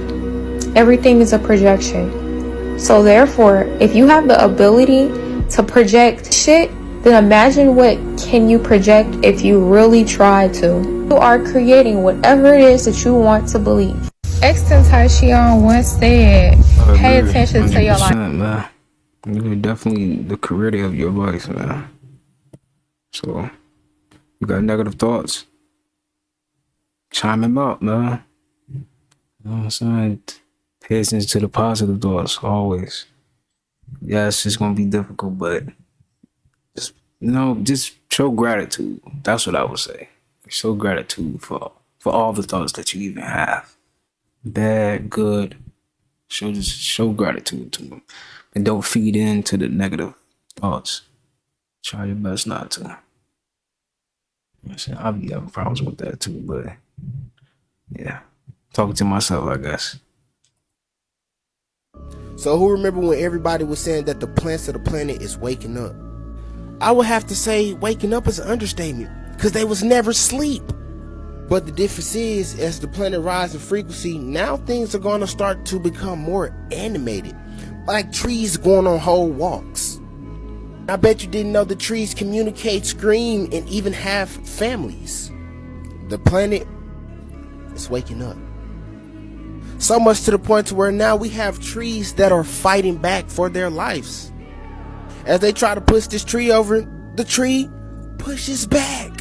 Everything is a projection. So therefore, if you have the ability to project shit, then imagine what can you project if you really try to. You are creating whatever it is that you want to believe. Extentation once said, pay attention to your life. Man. You're definitely the creator of your life, man. So, you got negative thoughts? Chime him up, man. You know what I'm saying? Pay attention to the positive thoughts, always. Yes, it's gonna be difficult, but just show gratitude. That's what I would say. Show gratitude for all the thoughts that you even have. Bad, good. Show gratitude to them, and don't feed into the negative thoughts. Try your best not to. I'll be having problems with that too, but yeah, talking to myself, I guess. So who remember when everybody was saying that the plants of the planet is waking up? I would have to say waking up is an understatement, because they was never asleep. But the difference is, as the planet rises in frequency, now things are going to start to become more animated, like trees going on whole walks. I bet you didn't know the trees communicate, scream, and even have families. The planet is waking up. So much to the point to where now we have trees that are fighting back for their lives. As they try to push this tree over, the tree pushes back.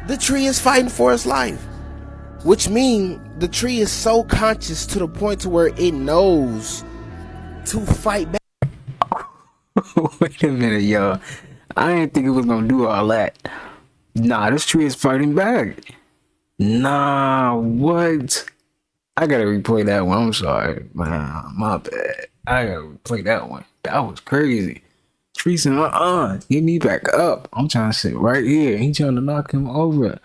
The tree is fighting for its life, which means the tree is so conscious to the point to where it knows to fight back. Wait a minute, y'all. I didn't think it was gonna do all that. Nah, this tree is fighting back. Nah, what? I gotta replay that one. I'm sorry, man. My bad. I gotta replay that one. That was crazy. Tree said, get me back up. I'm trying to sit right here. He trying to knock him over.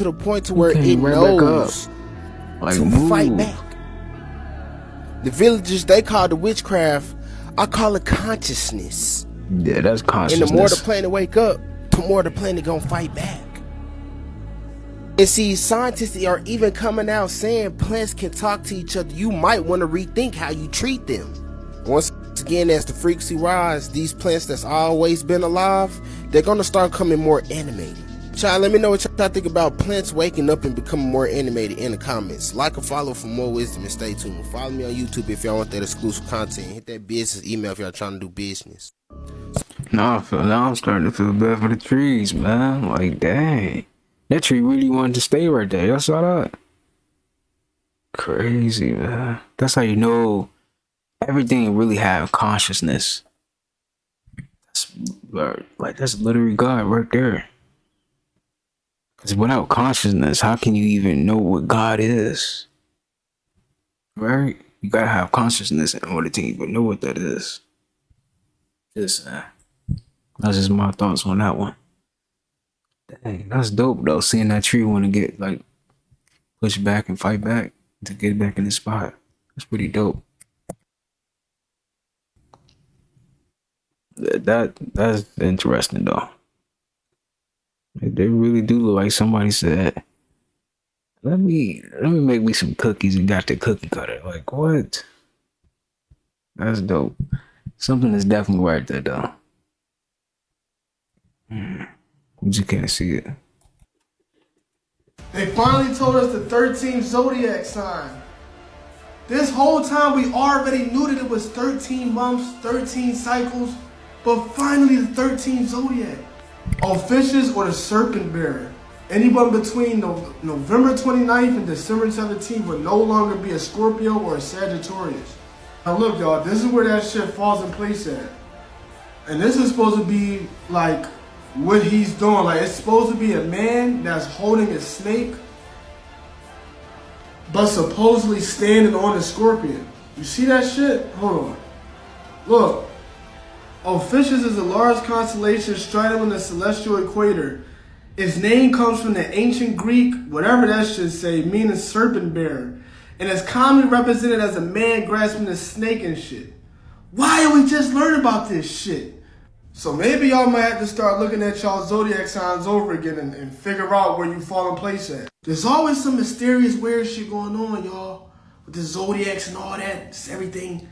To the point to where it knows like, to fight back. The villagers, they call the witchcraft, I call it consciousness. Yeah, that's consciousness. And the more the planet wake up, the more the planet gonna fight back. And see, scientists are even coming out saying plants can talk to each other. You might want to rethink how you treat them. Once again, as the frequency rise, these plants that's always been alive, they're gonna start coming more animated. Child, let me know what y'all think about plants waking up and becoming more animated in the comments. Like or follow for more wisdom and stay tuned. Follow me on YouTube if y'all want that exclusive content. Hit that business email if y'all trying to do business. Now I'm starting to feel bad for the trees, man. Like, dang. That tree really wanted to stay right there. Y'all saw that? Crazy, man. That's how you know everything really have consciousness. That's literally God right there. Because without consciousness, how can you even know what God is? Right? You gotta have consciousness in order to even know what that is. That's just my thoughts on that one. Dang, that's dope though. Seeing that tree want to get like pushed back and fight back to get back in the spot. That's pretty dope. That's interesting though. They really do look like somebody said, let me make me some cookies and got the cookie cutter. Like, what? That's dope. Something is definitely right there though. You just can't see it. They finally told us the 13th Zodiac sign. This whole time we already knew that it was 13 months, 13 cycles, but finally the 13th Zodiac. Fishes or the serpent bearer. Anyone between November 29th and December 17th will no longer be a Scorpio or a Sagittarius. Now look y'all, this is where that shit falls in place at. And this is supposed to be like what he's doing. Like, it's supposed to be a man that's holding a snake, but supposedly standing on a scorpion. You see that shit? Hold on. Look. Fishes is a large constellation straddling the celestial equator. Its name comes from the ancient Greek, whatever that should say, meaning serpent bearer. And it's commonly represented as a man grasping a snake and shit. Why are we just learning about this shit? So maybe y'all might have to start looking at y'all zodiac signs over again and figure out where you fall in place at. There's always some mysterious weird shit going on, y'all. With the zodiacs and all that, it's everything.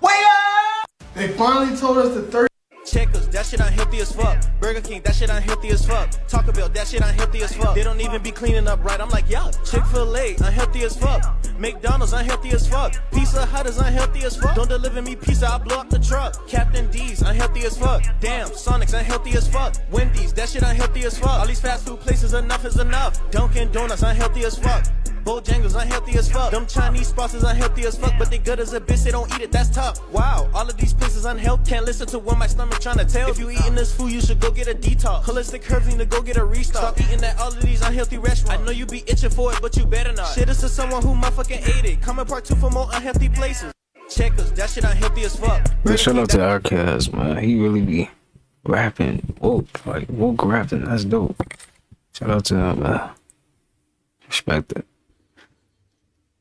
Wake up! They finally told us the third. Checkers, that shit unhealthy as fuck. Burger King, that shit unhealthy as fuck. Taco Bell, that shit unhealthy as fuck. They don't even be cleaning up right. I'm like, yeah. Chick-fil-A, unhealthy as fuck. McDonald's, unhealthy as fuck. Pizza Hut is unhealthy as fuck. Don't deliver me pizza, I'll blow up the truck. Captain D's, unhealthy as fuck. Damn, Sonic's unhealthy as fuck. Wendy's, that shit unhealthy as fuck. All these fast food places, enough is enough. Dunkin' Donuts, unhealthy as fuck. Bojangles unhealthy as fuck. Them Chinese spots is unhealthy as fuck, but they good as a bitch, they don't eat it, that's tough. Wow, all of these places unhealthy. Can't listen to what my stomach trying to tell. If you eating this food, you should go get a detox. Holistic herbs need to go get a restock. Stop eating at all of these unhealthy restaurants. I know you be itching for it, but you better not. Shit, this is someone who motherfucking ate it. Comment part 2 for more unhealthy places. Checkers, that shit unhealthy as fuck. Man, shout out to Outkast, man. He really be rapping woke, like woke rapping. That's dope. Shout out to him, man. Respect it.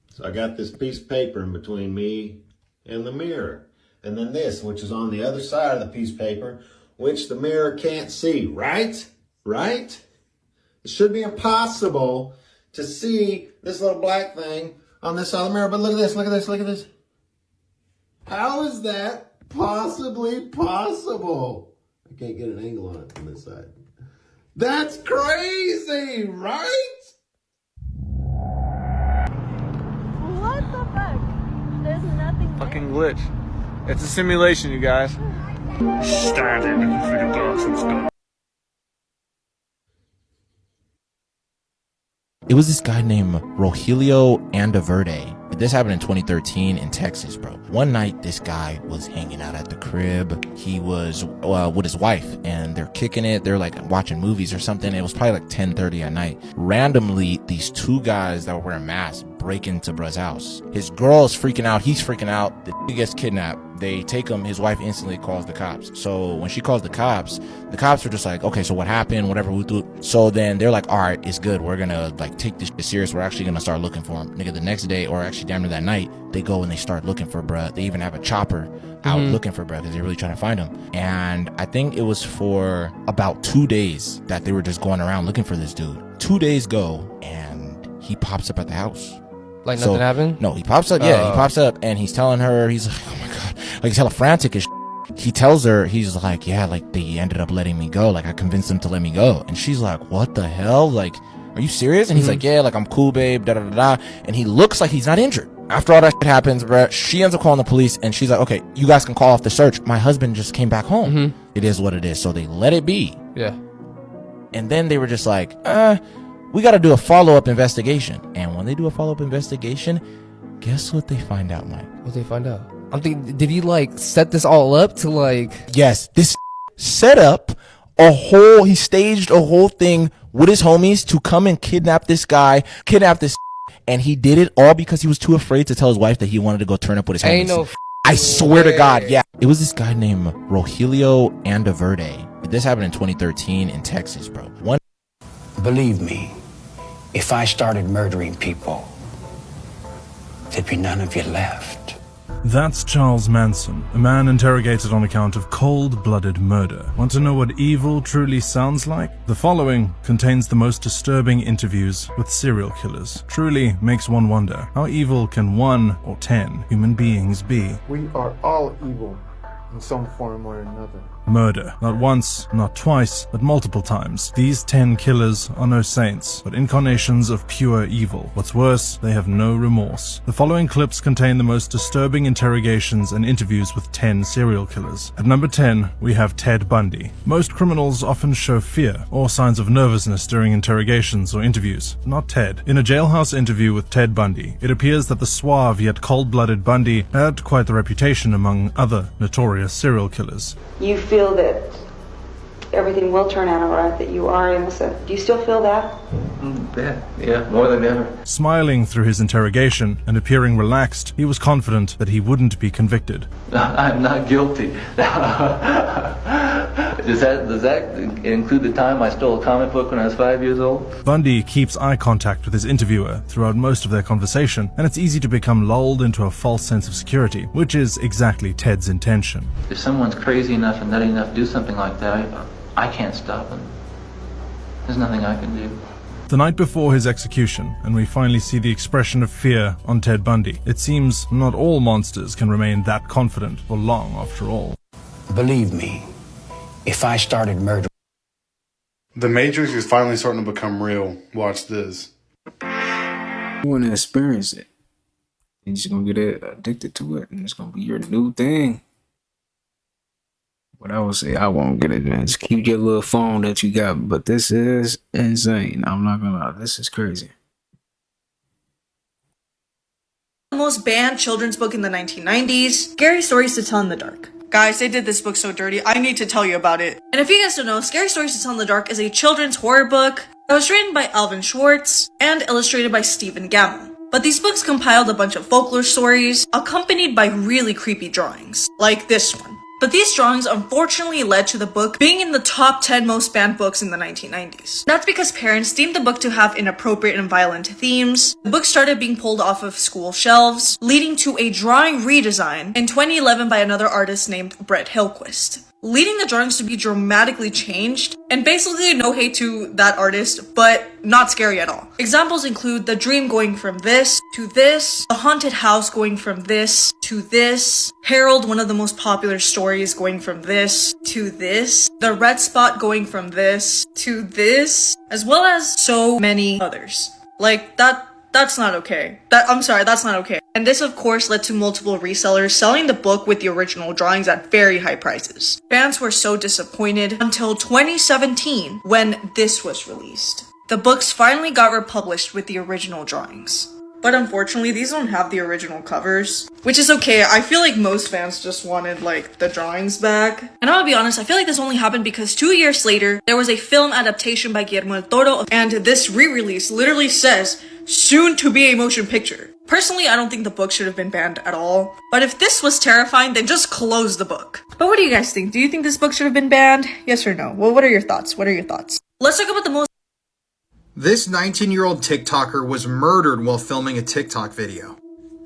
So I got this piece of paper in between me and the mirror. And then this, which is on the other side of the piece of paper, which the mirror can't see, right? Right? It should be impossible to see this little black thing on this side of the mirror. But look at this, look at this, look at this. How is that possibly possible? I can't get an angle on it from this side. That's crazy, right? What the fuck? There's nothing. Fucking glitch. It's a simulation, you guys. Standing in the dark and stuff. It was this guy named Rogelio Andaverde. This happened in 2013 in Texas, bro. One night, this guy was hanging out at the crib. He was with his wife, and they're kicking it. They're like watching movies or something. It was probably like 10:30 at night. Randomly, these two guys that were wearing masks break into bruh's house. His girl is freaking out. He's freaking out. The he gets kidnapped. They take him. His wife instantly calls the cops. So when she calls the cops are just like, okay, so what happened? Whatever we do. So then they're like, all right, it's good. We're gonna like take this shit serious. We're actually gonna start looking for him. Nigga, the next day, or actually damn near that night, they go and they start looking for bruh. They even have a chopper out looking for bruh because they're really trying to find him. And I think it was for about 2 days that they were just going around looking for this dude. 2 days go, and he pops up at the house. Like nothing happened? No, he pops up. Yeah, he pops up, and he's telling her, he's like, oh my god, like he's hella frantic as shit. He tells her, he's like, yeah, like they ended up letting me go. Like I convinced them to let me go. And she's like, what the hell? Like, are you serious? And he's like, yeah, like I'm cool, babe, da da da da. And he looks like he's not injured. After all that shit happens, bruh, she ends up calling the police, and she's like, okay, you guys can call off the search. My husband just came back home. It is what it is. So they let it be. Yeah. And then they were just like, we got to do a follow-up investigation. And when they do a follow-up investigation, guess what they find out, Mike? What they find out? I'm thinking, did he like set this all up to like? Yes, this set up he staged a whole thing with his homies to come and kidnap this guy, and he did it all because he was too afraid to tell his wife that he wanted to go turn up with his homies. Ain't no I swear to God, yeah. It was this guy named Rogelio Andaverde. This happened in 2013 in Texas, bro. Believe me, if I started murdering people, there'd be none of you left. That's Charles Manson, a man interrogated on account of cold-blooded murder. Want to know what evil truly sounds like? The following contains the most disturbing interviews with serial killers. Truly makes one wonder, how evil can 1 or 10 human beings be? We are all evil in some form or another. Murder. Not once, not twice, but multiple times. These 10 killers are no saints, but incarnations of pure evil. What's worse, they have no remorse. The following clips contain the most disturbing interrogations and interviews with 10 serial killers. At number 10, we have Ted Bundy. Most criminals often show fear or signs of nervousness during interrogations or interviews. Not Ted. In a jailhouse interview with Ted Bundy, it appears that the suave yet cold-blooded Bundy had quite the reputation among other notorious serial killers. You feel that everything will turn out all right, that you are innocent. Do you still feel that? Yeah, more than ever. Smiling through his interrogation and appearing relaxed, he was confident that he wouldn't be convicted. I'm not guilty. Does that include the time I stole a comic book when I was 5 years old? Bundy keeps eye contact with his interviewer throughout most of their conversation, and it's easy to become lulled into a false sense of security, which is exactly Ted's intention. If someone's crazy enough and nutty enough to do something like that, I can't stop them. There's nothing I can do. The night before his execution, and we finally see the expression of fear on Ted Bundy. It seems not all monsters can remain that confident for long after all. Believe me, if I started murdering... The Matrix is finally starting to become real. Watch this. You want to experience it. You're just going to get addicted to it, and it's going to be your new thing. But I would say I won't get it, man. Just keep your little phone that you got. But this is insane. I'm not going to lie. This is crazy. most banned children's book in the 1990s, Scary Stories to Tell in the Dark. Guys, they did this book so dirty, I need to tell you about it. And if you guys don't know, Scary Stories to Tell in the Dark is a children's horror book that was written by Alvin Schwartz and illustrated by Stephen Gammell. But these books compiled a bunch of folklore stories, accompanied by really creepy drawings, like this one. But these drawings unfortunately led to the book being in the top 10 most banned books in the 1990s. That's because parents deemed the book to have inappropriate and violent themes. The book started being pulled off of school shelves, leading to a drawing redesign in 2011 by another artist named Brett Hillquist, leading the drawings to be dramatically changed, and basically no hate to that artist, but not scary at all. Examples include the dream going from this to this, the haunted house going from this to this, Harold, one of the most popular stories, going from this to this, the red spot going from this to this, as well as so many others. Like, that's not okay. That's not okay. And this of course led to multiple resellers selling the book with the original drawings at very high prices. Fans were so disappointed until 2017 when this was released. The books finally got republished with the original drawings. But unfortunately, these don't have the original covers, which is okay. I feel like most fans just wanted like the drawings back. And I'm gonna be honest, I feel like this only happened because 2 years later, there was a film adaptation by Guillermo del Toro, and this re-release literally says, soon to be a motion picture. Personally, I don't think the book should have been banned at all. But if this was terrifying, then just close the book. But what do you guys think? Do you think this book should have been banned? Yes or no? Well, what are your thoughts? Let's talk about the most. This 19-year-old TikToker was murdered while filming a TikTok video.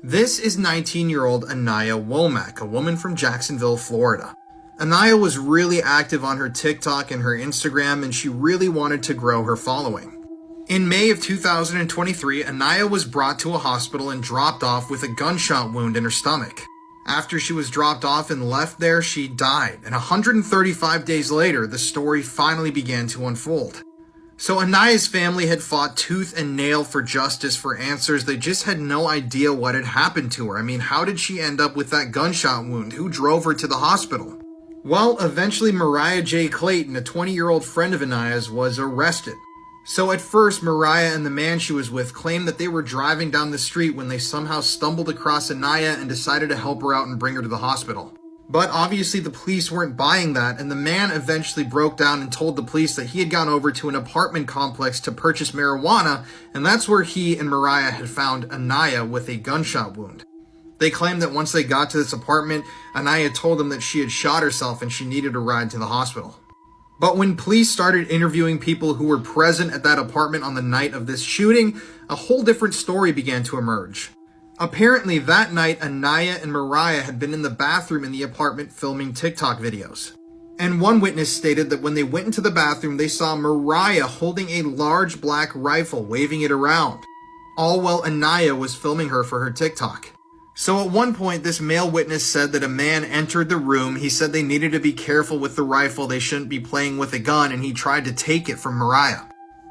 This is 19-year-old Anaya Womack, a woman from Jacksonville, Florida. Anaya was really active on her TikTok and her Instagram, and she really wanted to grow her following. In May of 2023, Anaya was brought to a hospital and dropped off with a gunshot wound in her stomach. After she was dropped off and left there, she died, and 135 days later, the story finally began to unfold. So Anaya's family had fought tooth and nail for justice, for answers. They just had no idea what had happened to her. I mean, how did she end up with that gunshot wound? Who drove her to the hospital? Well, eventually Mariah J. Clayton, a 20-year-old friend of Anaya's, was arrested. So at first, Mariah and the man she was with claimed that they were driving down the street when they somehow stumbled across Anaya and decided to help her out and bring her to the hospital. But obviously the police weren't buying that, and the man eventually broke down and told the police that he had gone over to an apartment complex to purchase marijuana, and that's where he and Mariah had found Anaya with a gunshot wound. They claimed that once they got to this apartment, Anaya told them that she had shot herself and she needed a ride to the hospital. But when police started interviewing people who were present at that apartment on the night of this shooting, a whole different story began to emerge. Apparently that night, Anaya and Mariah had been in the bathroom in the apartment filming TikTok videos. And one witness stated that when they went into the bathroom, they saw Mariah holding a large black rifle, waving it around, all while Anaya was filming her for her TikTok. So at one point, this male witness said that a man entered the room. He said they needed to be careful with the rifle, they shouldn't be playing with a gun, and he tried to take it from Mariah.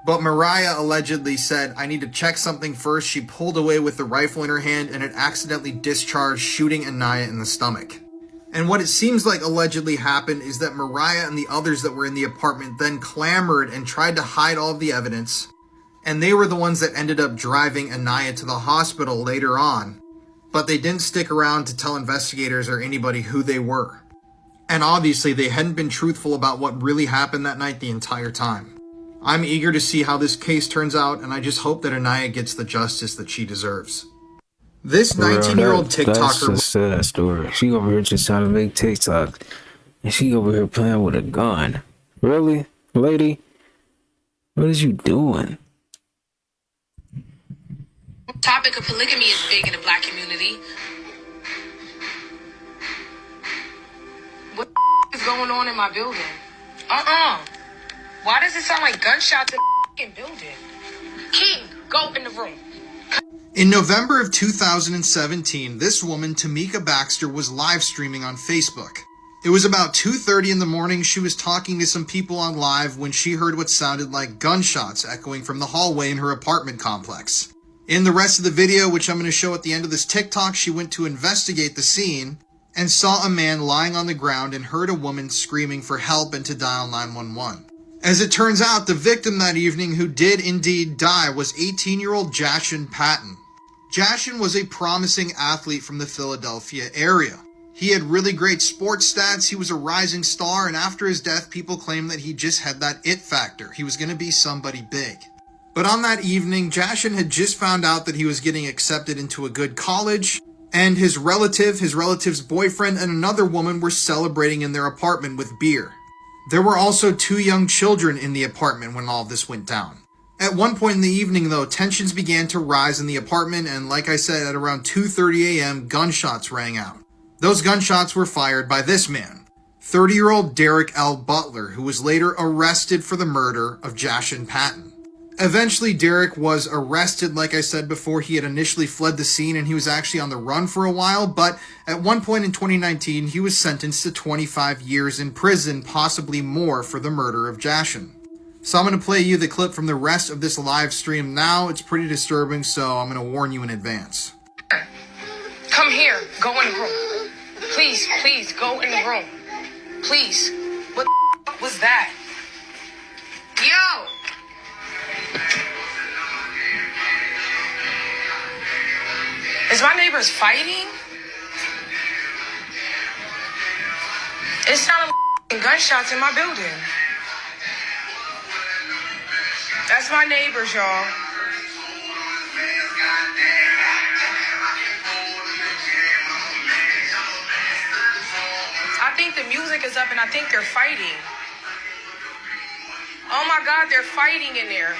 But Mariah allegedly said, "I need to check something first." She pulled away with the rifle in her hand and it accidentally discharged, shooting Anaya in the stomach. And what it seems like allegedly happened is that Mariah and the others that were in the apartment then clamored and tried to hide all of the evidence. And they were the ones that ended up driving Anaya to the hospital later on. But they didn't stick around to tell investigators or anybody who they were. And obviously they hadn't been truthful about what really happened that night the entire time. I'm eager to see how this case turns out, and I just hope that Anaya gets the justice that she deserves. This 19-year-old TikToker... That's a sad story. She over here just trying to make TikTok, and she over here playing with a gun. Really? Lady? What is you doing? Topic of polygamy is big in the black community. What is going on in my building? Why does it sound like gunshots in the building? King, go in the room. In November of 2017, this woman, Tamika Baxter, was live streaming on Facebook. It was about 2:30 in the morning. She was talking to some people on live when she heard what sounded like gunshots echoing from the hallway in her apartment complex. In the rest of the video, which I'm going to show at the end of this TikTok, she went to investigate the scene and saw a man lying on the ground and heard a woman screaming for help and to dial 911. As it turns out, the victim that evening who did indeed die was 18-year-old Jashin Patton. Jashin was a promising athlete from the Philadelphia area. He had really great sports stats, he was a rising star, and after his death, people claimed that he just had that it factor. He was going to be somebody big. But on that evening, Jashin had just found out that he was getting accepted into a good college, and his relative's boyfriend, and another woman were celebrating in their apartment with beer. There were also 2 young children in the apartment when all of this went down. At one point in the evening, though, tensions began to rise in the apartment, and like I said, at around 2:30 a.m., gunshots rang out. Those gunshots were fired by this man, 30-year-old Derek L. Butler, who was later arrested for the murder of Jashin Patton. Eventually, Derek was arrested, like I said before. He had initially fled the scene and he was actually on the run for a while, but at one point in 2019, he was sentenced to 25 years in prison, possibly more, for the murder of Jashin. So I'm going to play you the clip from the rest of this live stream now. It's pretty disturbing, so I'm going to warn you in advance. Come here. Go in the room. Please, please, go in the room. Please. What the f was that? Yo! Is my neighbors fighting? It sounded like gunshots in my building. That's my neighbors, y'all. I think the music is up and I think they're fighting. Oh my God, they're fighting in there.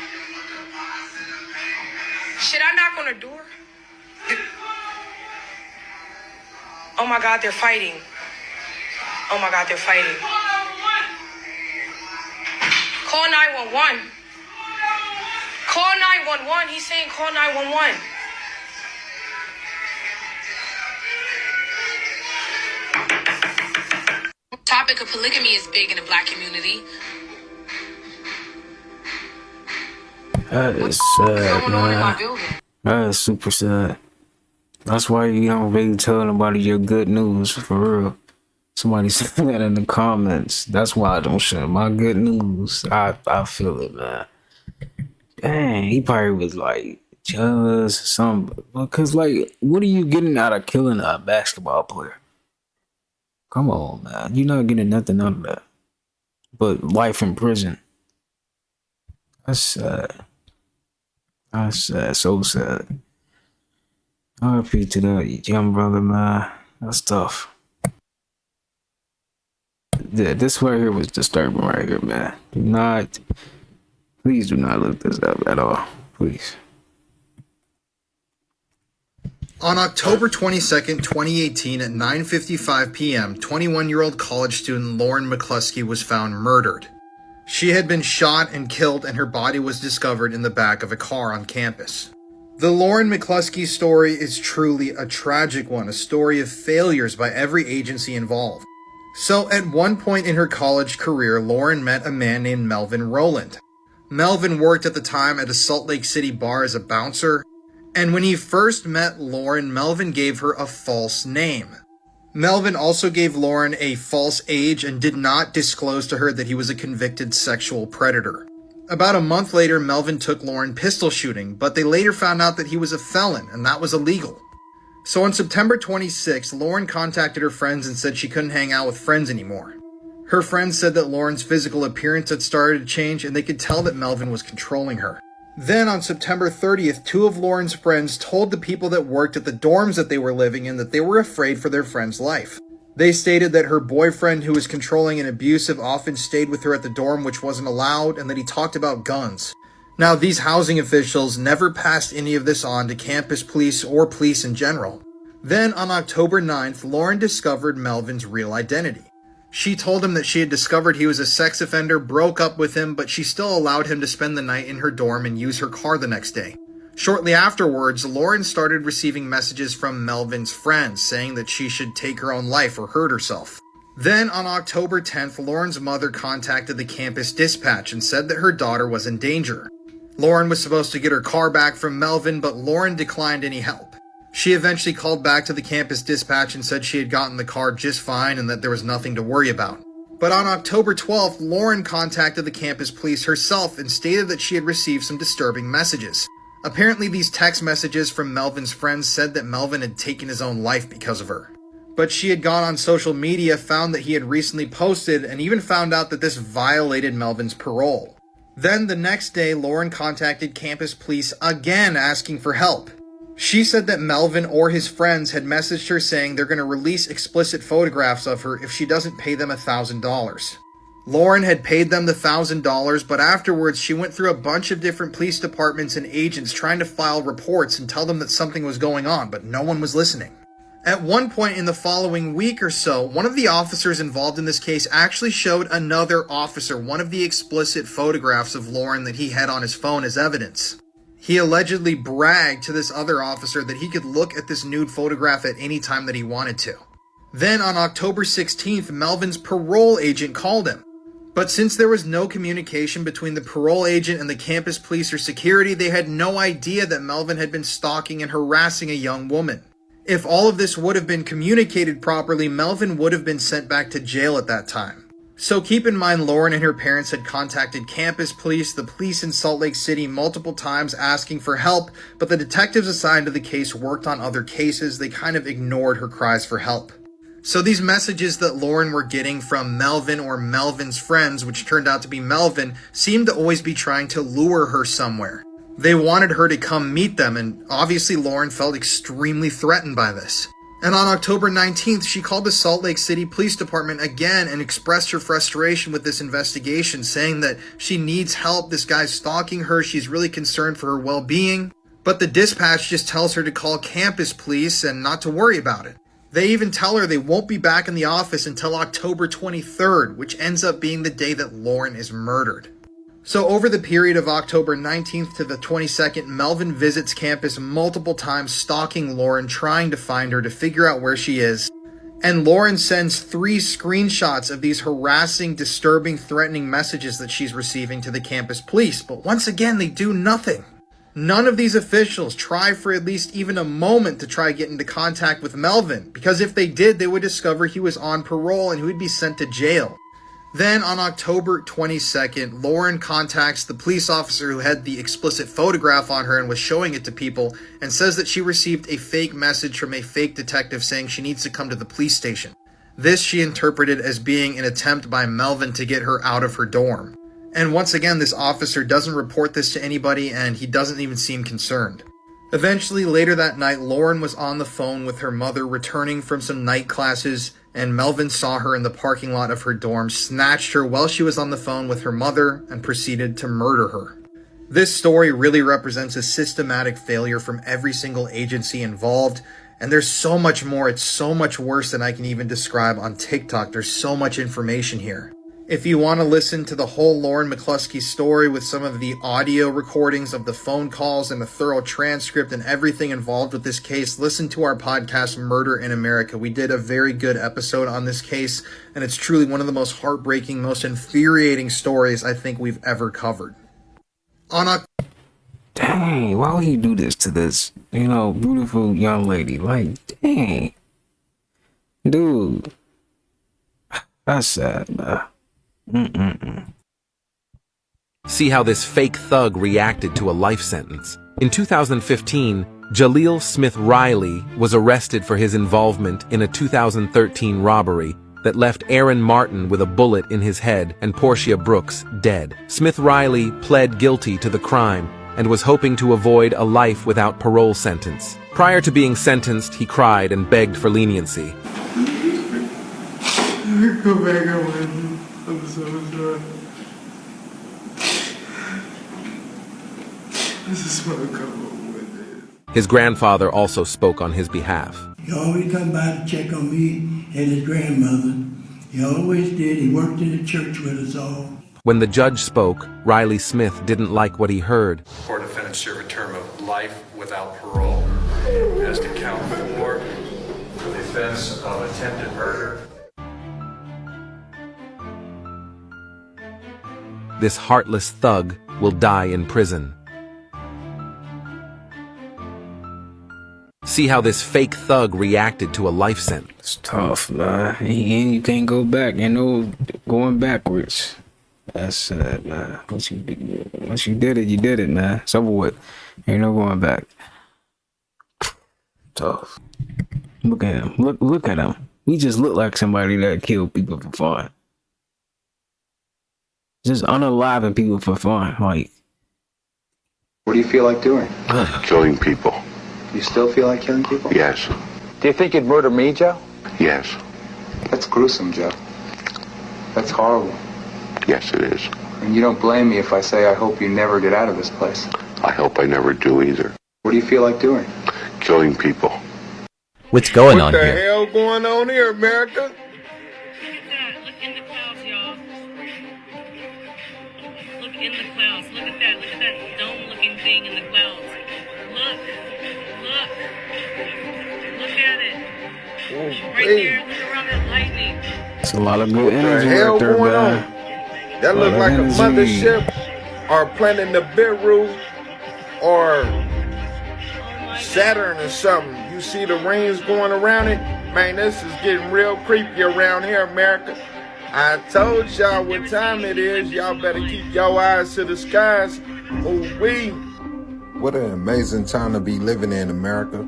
Should I knock on the door? Oh my God, they're fighting. Oh my God, they're fighting. Call 911. Call 911. He's saying call 911. Topic of polygamy is big in the black community. That is sad, man. That is super sad. That's why you don't really tell nobody your good news, for real. Somebody said that in the comments. That's why I don't share my good news. I feel it, man. Dang, he probably was like jealous or something. Because, like, what are you getting out of killing a basketball player? Come on, man. You're not getting nothing out of that. But life in prison. That's sad. That's sad. So sad. RP to that young brother, man. That's tough. Yeah, this right here was disturbing right here, man. Please do not look this up at all. Please. On October 22nd, 2018 at 9:55 p.m., 21-year-old college student Lauren McCluskey was found murdered. She had been shot and killed and her body was discovered in the back of a car on campus. The Lauren McCluskey story is truly a tragic one, a story of failures by every agency involved. So at one point in her college career, Lauren met a man named Melvin Rowland. Melvin worked at the time at a Salt Lake City bar as a bouncer, and when he first met Lauren, Melvin gave her a false name. Melvin also gave Lauren a false age and did not disclose to her that he was a convicted sexual predator. About a month later, Melvin took Lauren pistol shooting, but they later found out that he was a felon, and that was illegal. So on September 26th, Lauren contacted her friends and said she couldn't hang out with friends anymore. Her friends said that Lauren's physical appearance had started to change, and they could tell that Melvin was controlling her. Then on September 30th, 2 of Lauren's friends told the people that worked at the dorms that they were living in that they were afraid for their friend's life. They stated that her boyfriend, who was controlling and abusive, often stayed with her at the dorm, which wasn't allowed, and that he talked about guns. Now, these housing officials never passed any of this on to campus police or police in general. Then on October 9th, Lauren discovered Melvin's real identity. She told him that she had discovered he was a sex offender, broke up with him, but she still allowed him to spend the night in her dorm and use her car the next day. Shortly afterwards, Lauren started receiving messages from Melvin's friends saying that she should take her own life or hurt herself. Then on October 10th, Lauren's mother contacted the campus dispatch and said that her daughter was in danger. Lauren was supposed to get her car back from Melvin, but Lauren declined any help. She eventually called back to the campus dispatch and said she had gotten the car just fine and that there was nothing to worry about. But on October 12th, Lauren contacted the campus police herself and stated that she had received some disturbing messages. Apparently, these text messages from Melvin's friends said that Melvin had taken his own life because of her. But she had gone on social media, found that he had recently posted, and even found out that this violated Melvin's parole. Then the next day, Lauren contacted campus police again asking for help. She said that Melvin or his friends had messaged her saying they're going to release explicit photographs of her if she doesn't pay them $1,000. Lauren had paid them the $1,000, but afterwards she went through a bunch of different police departments and agents trying to file reports and tell them that something was going on, but no one was listening. At one point in the following week or so, one of the officers involved in this case actually showed another officer one of the explicit photographs of Lauren that he had on his phone as evidence. He allegedly bragged to this other officer that he could look at this nude photograph at any time that he wanted to. Then on October 16th, Melvin's parole agent called him. But since there was no communication between the parole agent and the campus police or security, they had no idea that Melvin had been stalking and harassing a young woman. If all of this would have been communicated properly, Melvin would have been sent back to jail at that time. So keep in mind, Lauren and her parents had contacted campus police, the police in Salt Lake City multiple times asking for help, but the detectives assigned to the case worked on other cases. They kind of ignored her cries for help. So these messages that Lauren were getting from Melvin or Melvin's friends, which turned out to be Melvin, seemed to always be trying to lure her somewhere. They wanted her to come meet them, and obviously Lauren felt extremely threatened by this. And on October 19th, she called the Salt Lake City Police Department again and expressed her frustration with this investigation, saying that she needs help, this guy's stalking her, she's really concerned for her well-being. But the dispatch just tells her to call campus police and not to worry about it. They even tell her they won't be back in the office until October 23rd, which ends up being the day that Lauren is murdered. So over the period of October 19th to the 22nd, Melvin visits campus multiple times, stalking Lauren, trying to find her, to figure out where she is. And Lauren sends 3 screenshots of these harassing, disturbing, threatening messages that she's receiving to the campus police. But once again, they do nothing. None of these officials try for at least even a moment to try to get into contact with Melvin, because if they did, they would discover he was on parole and he would be sent to jail. Then on October 22nd, Lauren contacts the police officer who had the explicit photograph on her and was showing it to people, and says that she received a fake message from a fake detective saying she needs to come to the police station. This she interpreted as being an attempt by Melvin to get her out of her dorm. And once again, this officer doesn't report this to anybody, and he doesn't even seem concerned. Eventually, later that night, Lauren was on the phone with her mother returning from some night classes, and Melvin saw her in the parking lot of her dorm, snatched her while she was on the phone with her mother, and proceeded to murder her. This story really represents a systematic failure from every single agency involved, and there's so much more. It's so much worse than I can even describe on TikTok. There's so much information here. If you want to listen to the whole Lauren McCluskey story with some of the audio recordings of the phone calls and a thorough transcript and everything involved with this case, listen to our podcast, Murder in America. We did a very good episode on this case, and it's truly one of the most heartbreaking, most infuriating stories I think we've ever covered. Dang, why would you do this to this, beautiful young lady? Like, dang. Dude. That's sad, man. See how this fake thug reacted to a life sentence. In 2015, Jaleel Smith Riley was arrested for his involvement in a 2013 robbery that left Aaron Martin with a bullet in his head and Portia Brooks dead. Smith Riley pled guilty to the crime and was hoping to avoid a life without parole sentence. Prior to being sentenced, he cried and begged for leniency. Go back away. I'm so sorry. I just want to come home with it. His grandfather also spoke on his behalf. He always come by to check on me and his grandmother. He always did. He worked in the church with us all. When the judge spoke, Riley Smith didn't like what he heard. Poor defendant serve a term of life without parole. As to count 4, for the offense of attempted murder. This heartless thug will die in prison. See how this fake thug reacted to a life sentence. It's tough, man. You can't go back. Going backwards. That's sad, man. Once you did it, you did it, man. It's over with. Ain't no going back. Tough. Look at him. Look at him. He just look like somebody that killed people for fun. Just unaliving people for fun. Like, what do you feel like doing? Killing people. You still feel like killing people? Yes. Do you think you'd murder me, Joe? Yes. That's gruesome, Joe. That's horrible. Yes, it is. And you don't blame me if I say I hope you never get out of this place. I hope I never do either. What do you feel like doing? Killing people. What's going on What the here? hell going on here, America? Look in the clouds, y'all. Look in the clouds. Look at that. Look at that dome-looking thing in the clouds. Look. Look. Look at it. Right there. Look around that lightning. it's a lot of good What the energy hell right there, going man. on? That look Lot of like a energy. mothership or planet Nibiru or Saturn or something. You see the rings going around it? Man, this is getting real creepy around here, America. I told y'all what time it is. Y'all better keep your eyes to the skies. Ooh-wee. What an amazing time to be living in, America.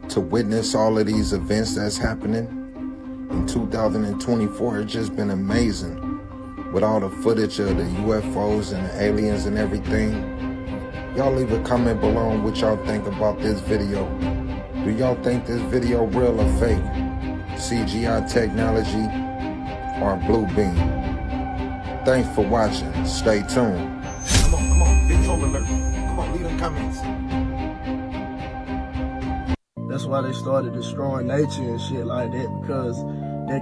To witness all of these events that's happening in 2024, it's just been amazing. With all the footage of the UFOs and the aliens and everything. Y'all leave a comment below on what y'all think about this video. Do y'all think this video real or fake? CGI technology or blue beam? Thanks for watching. Stay tuned. Come on, big home alert. Come on, leave them comments. That's why they started destroying nature and shit like that, because they're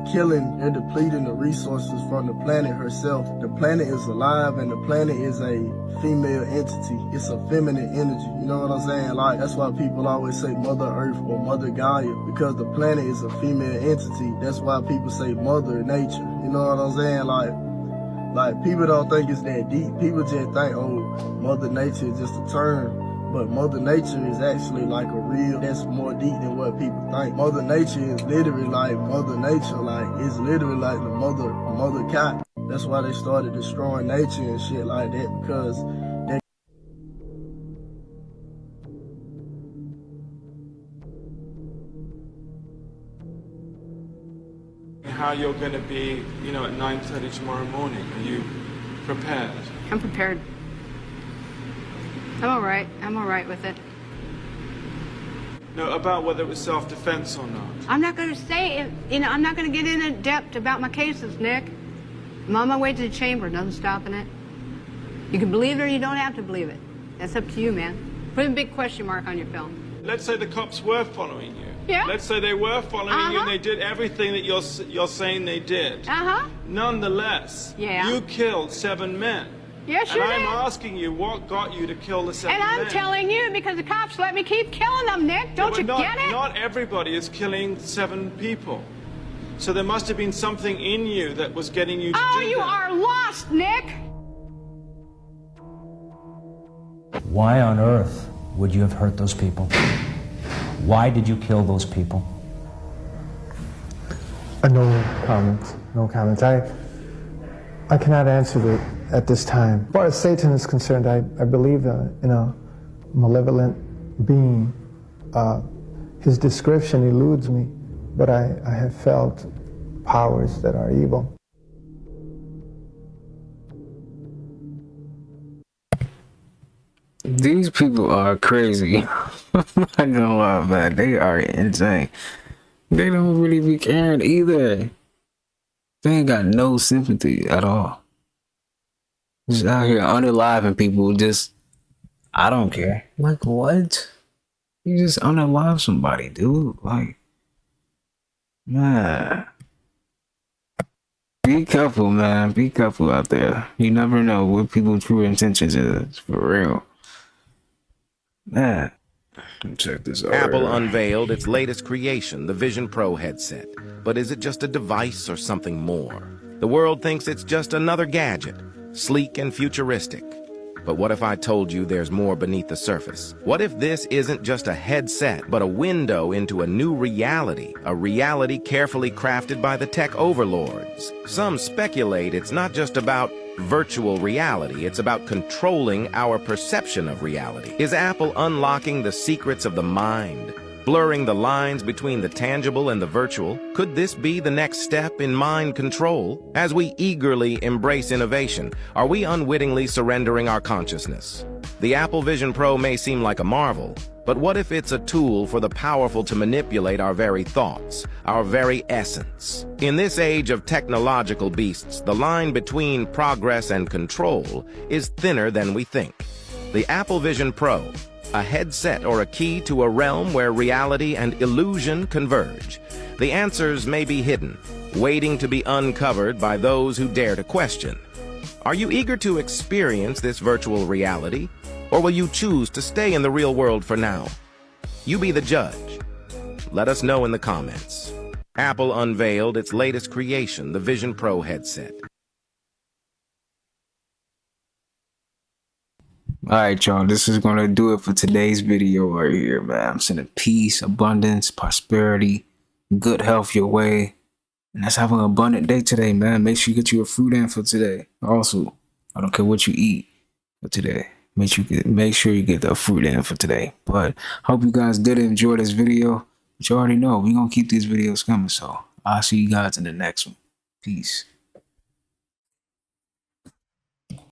depleting the resources from the planet herself. The planet is alive and the planet is a female entity. It's a feminine energy, you know what I'm saying? Like, that's why people always say Mother Earth or Mother Gaia, because the planet is a female entity. That's why people say Mother Nature, you know what I'm saying? Like people don't think it's that deep. People just think, oh, Mother Nature is just a term. But Mother Nature is actually like a real, that's more deep than what people think. Mother Nature is literally like Mother Nature, like it's literally like the mother cat. That's why they started destroying nature and shit like that, because they How you're going to be, at 9:30 tomorrow morning. Are you prepared? I'm prepared. I'm all right with it. No, about whether it was self-defense or not. I'm not going to say, I'm not going to get in depth about my cases, Nick. I'm on my way to the chamber, nothing stopping it. You can believe it or you don't have to believe it. That's up to you, man. Put a big question mark on your film. Let's say the cops were following you. Yeah. Let's say they were following you and they did everything that you're saying they did. Nonetheless, you killed 7 men. Yes, you And I'm did. asking you, what got you to kill the 7 men? And I'm telling you because the cops let me keep killing them, Nick. Don't you get it? Not everybody is killing 7 people. So there must have been something in you that was getting you to do that. Oh, you are lost, Nick. Why on earth would you have hurt those people? Why did you kill those people? No comments. No comments. I cannot answer that at this time. As far as Satan is concerned, I believe in a malevolent being. His description eludes me, but I have felt powers that are evil. These people are crazy. I'm not gonna lie, man. They are insane. They don't really be caring either. They ain't got no sympathy at all. Just out here unaliving people, I don't care. Like, what? You just unalive somebody, dude. Like, man. Be careful, man. Be careful out there. You never know what people's true intentions is, for real. Man. Check this out. Apple unveiled its latest creation, the Vision Pro headset. But is it just a device or something more? The world thinks it's just another gadget, sleek and futuristic. But what if I told you there's more beneath the surface? What if this isn't just a headset, but a window into a new reality, a reality carefully crafted by the tech overlords? Some speculate it's not just about virtual reality. It's about controlling our perception of reality. Is Apple unlocking the secrets of the mind, blurring the lines between the tangible and the virtual? Could this be the next step in mind control? As we eagerly embrace innovation, are we unwittingly surrendering our consciousness? The Apple Vision Pro may seem like a marvel, but what if it's a tool for the powerful to manipulate our very thoughts, our very essence? In this age of technological beasts, the line between progress and control is thinner than we think. The Apple Vision Pro, a headset or a key to a realm where reality and illusion converge. The answers may be hidden, waiting to be uncovered by those who dare to question. Are you eager to experience this virtual reality? Or will you choose to stay in the real world for now? You be the judge. Let us know in the comments. Apple unveiled its latest creation, the Vision Pro headset. Alright, y'all, this is gonna do it for today's video right here, man. I'm sending peace, abundance, prosperity, good health your way. And let's have an abundant day today, man. Make sure you get your fruit in for today. Also, I don't care what you eat for today. Make sure you get the fruit in for today. But hope you guys did enjoy this video. But you already know we're gonna keep these videos coming. So I'll see you guys in the next one. Peace.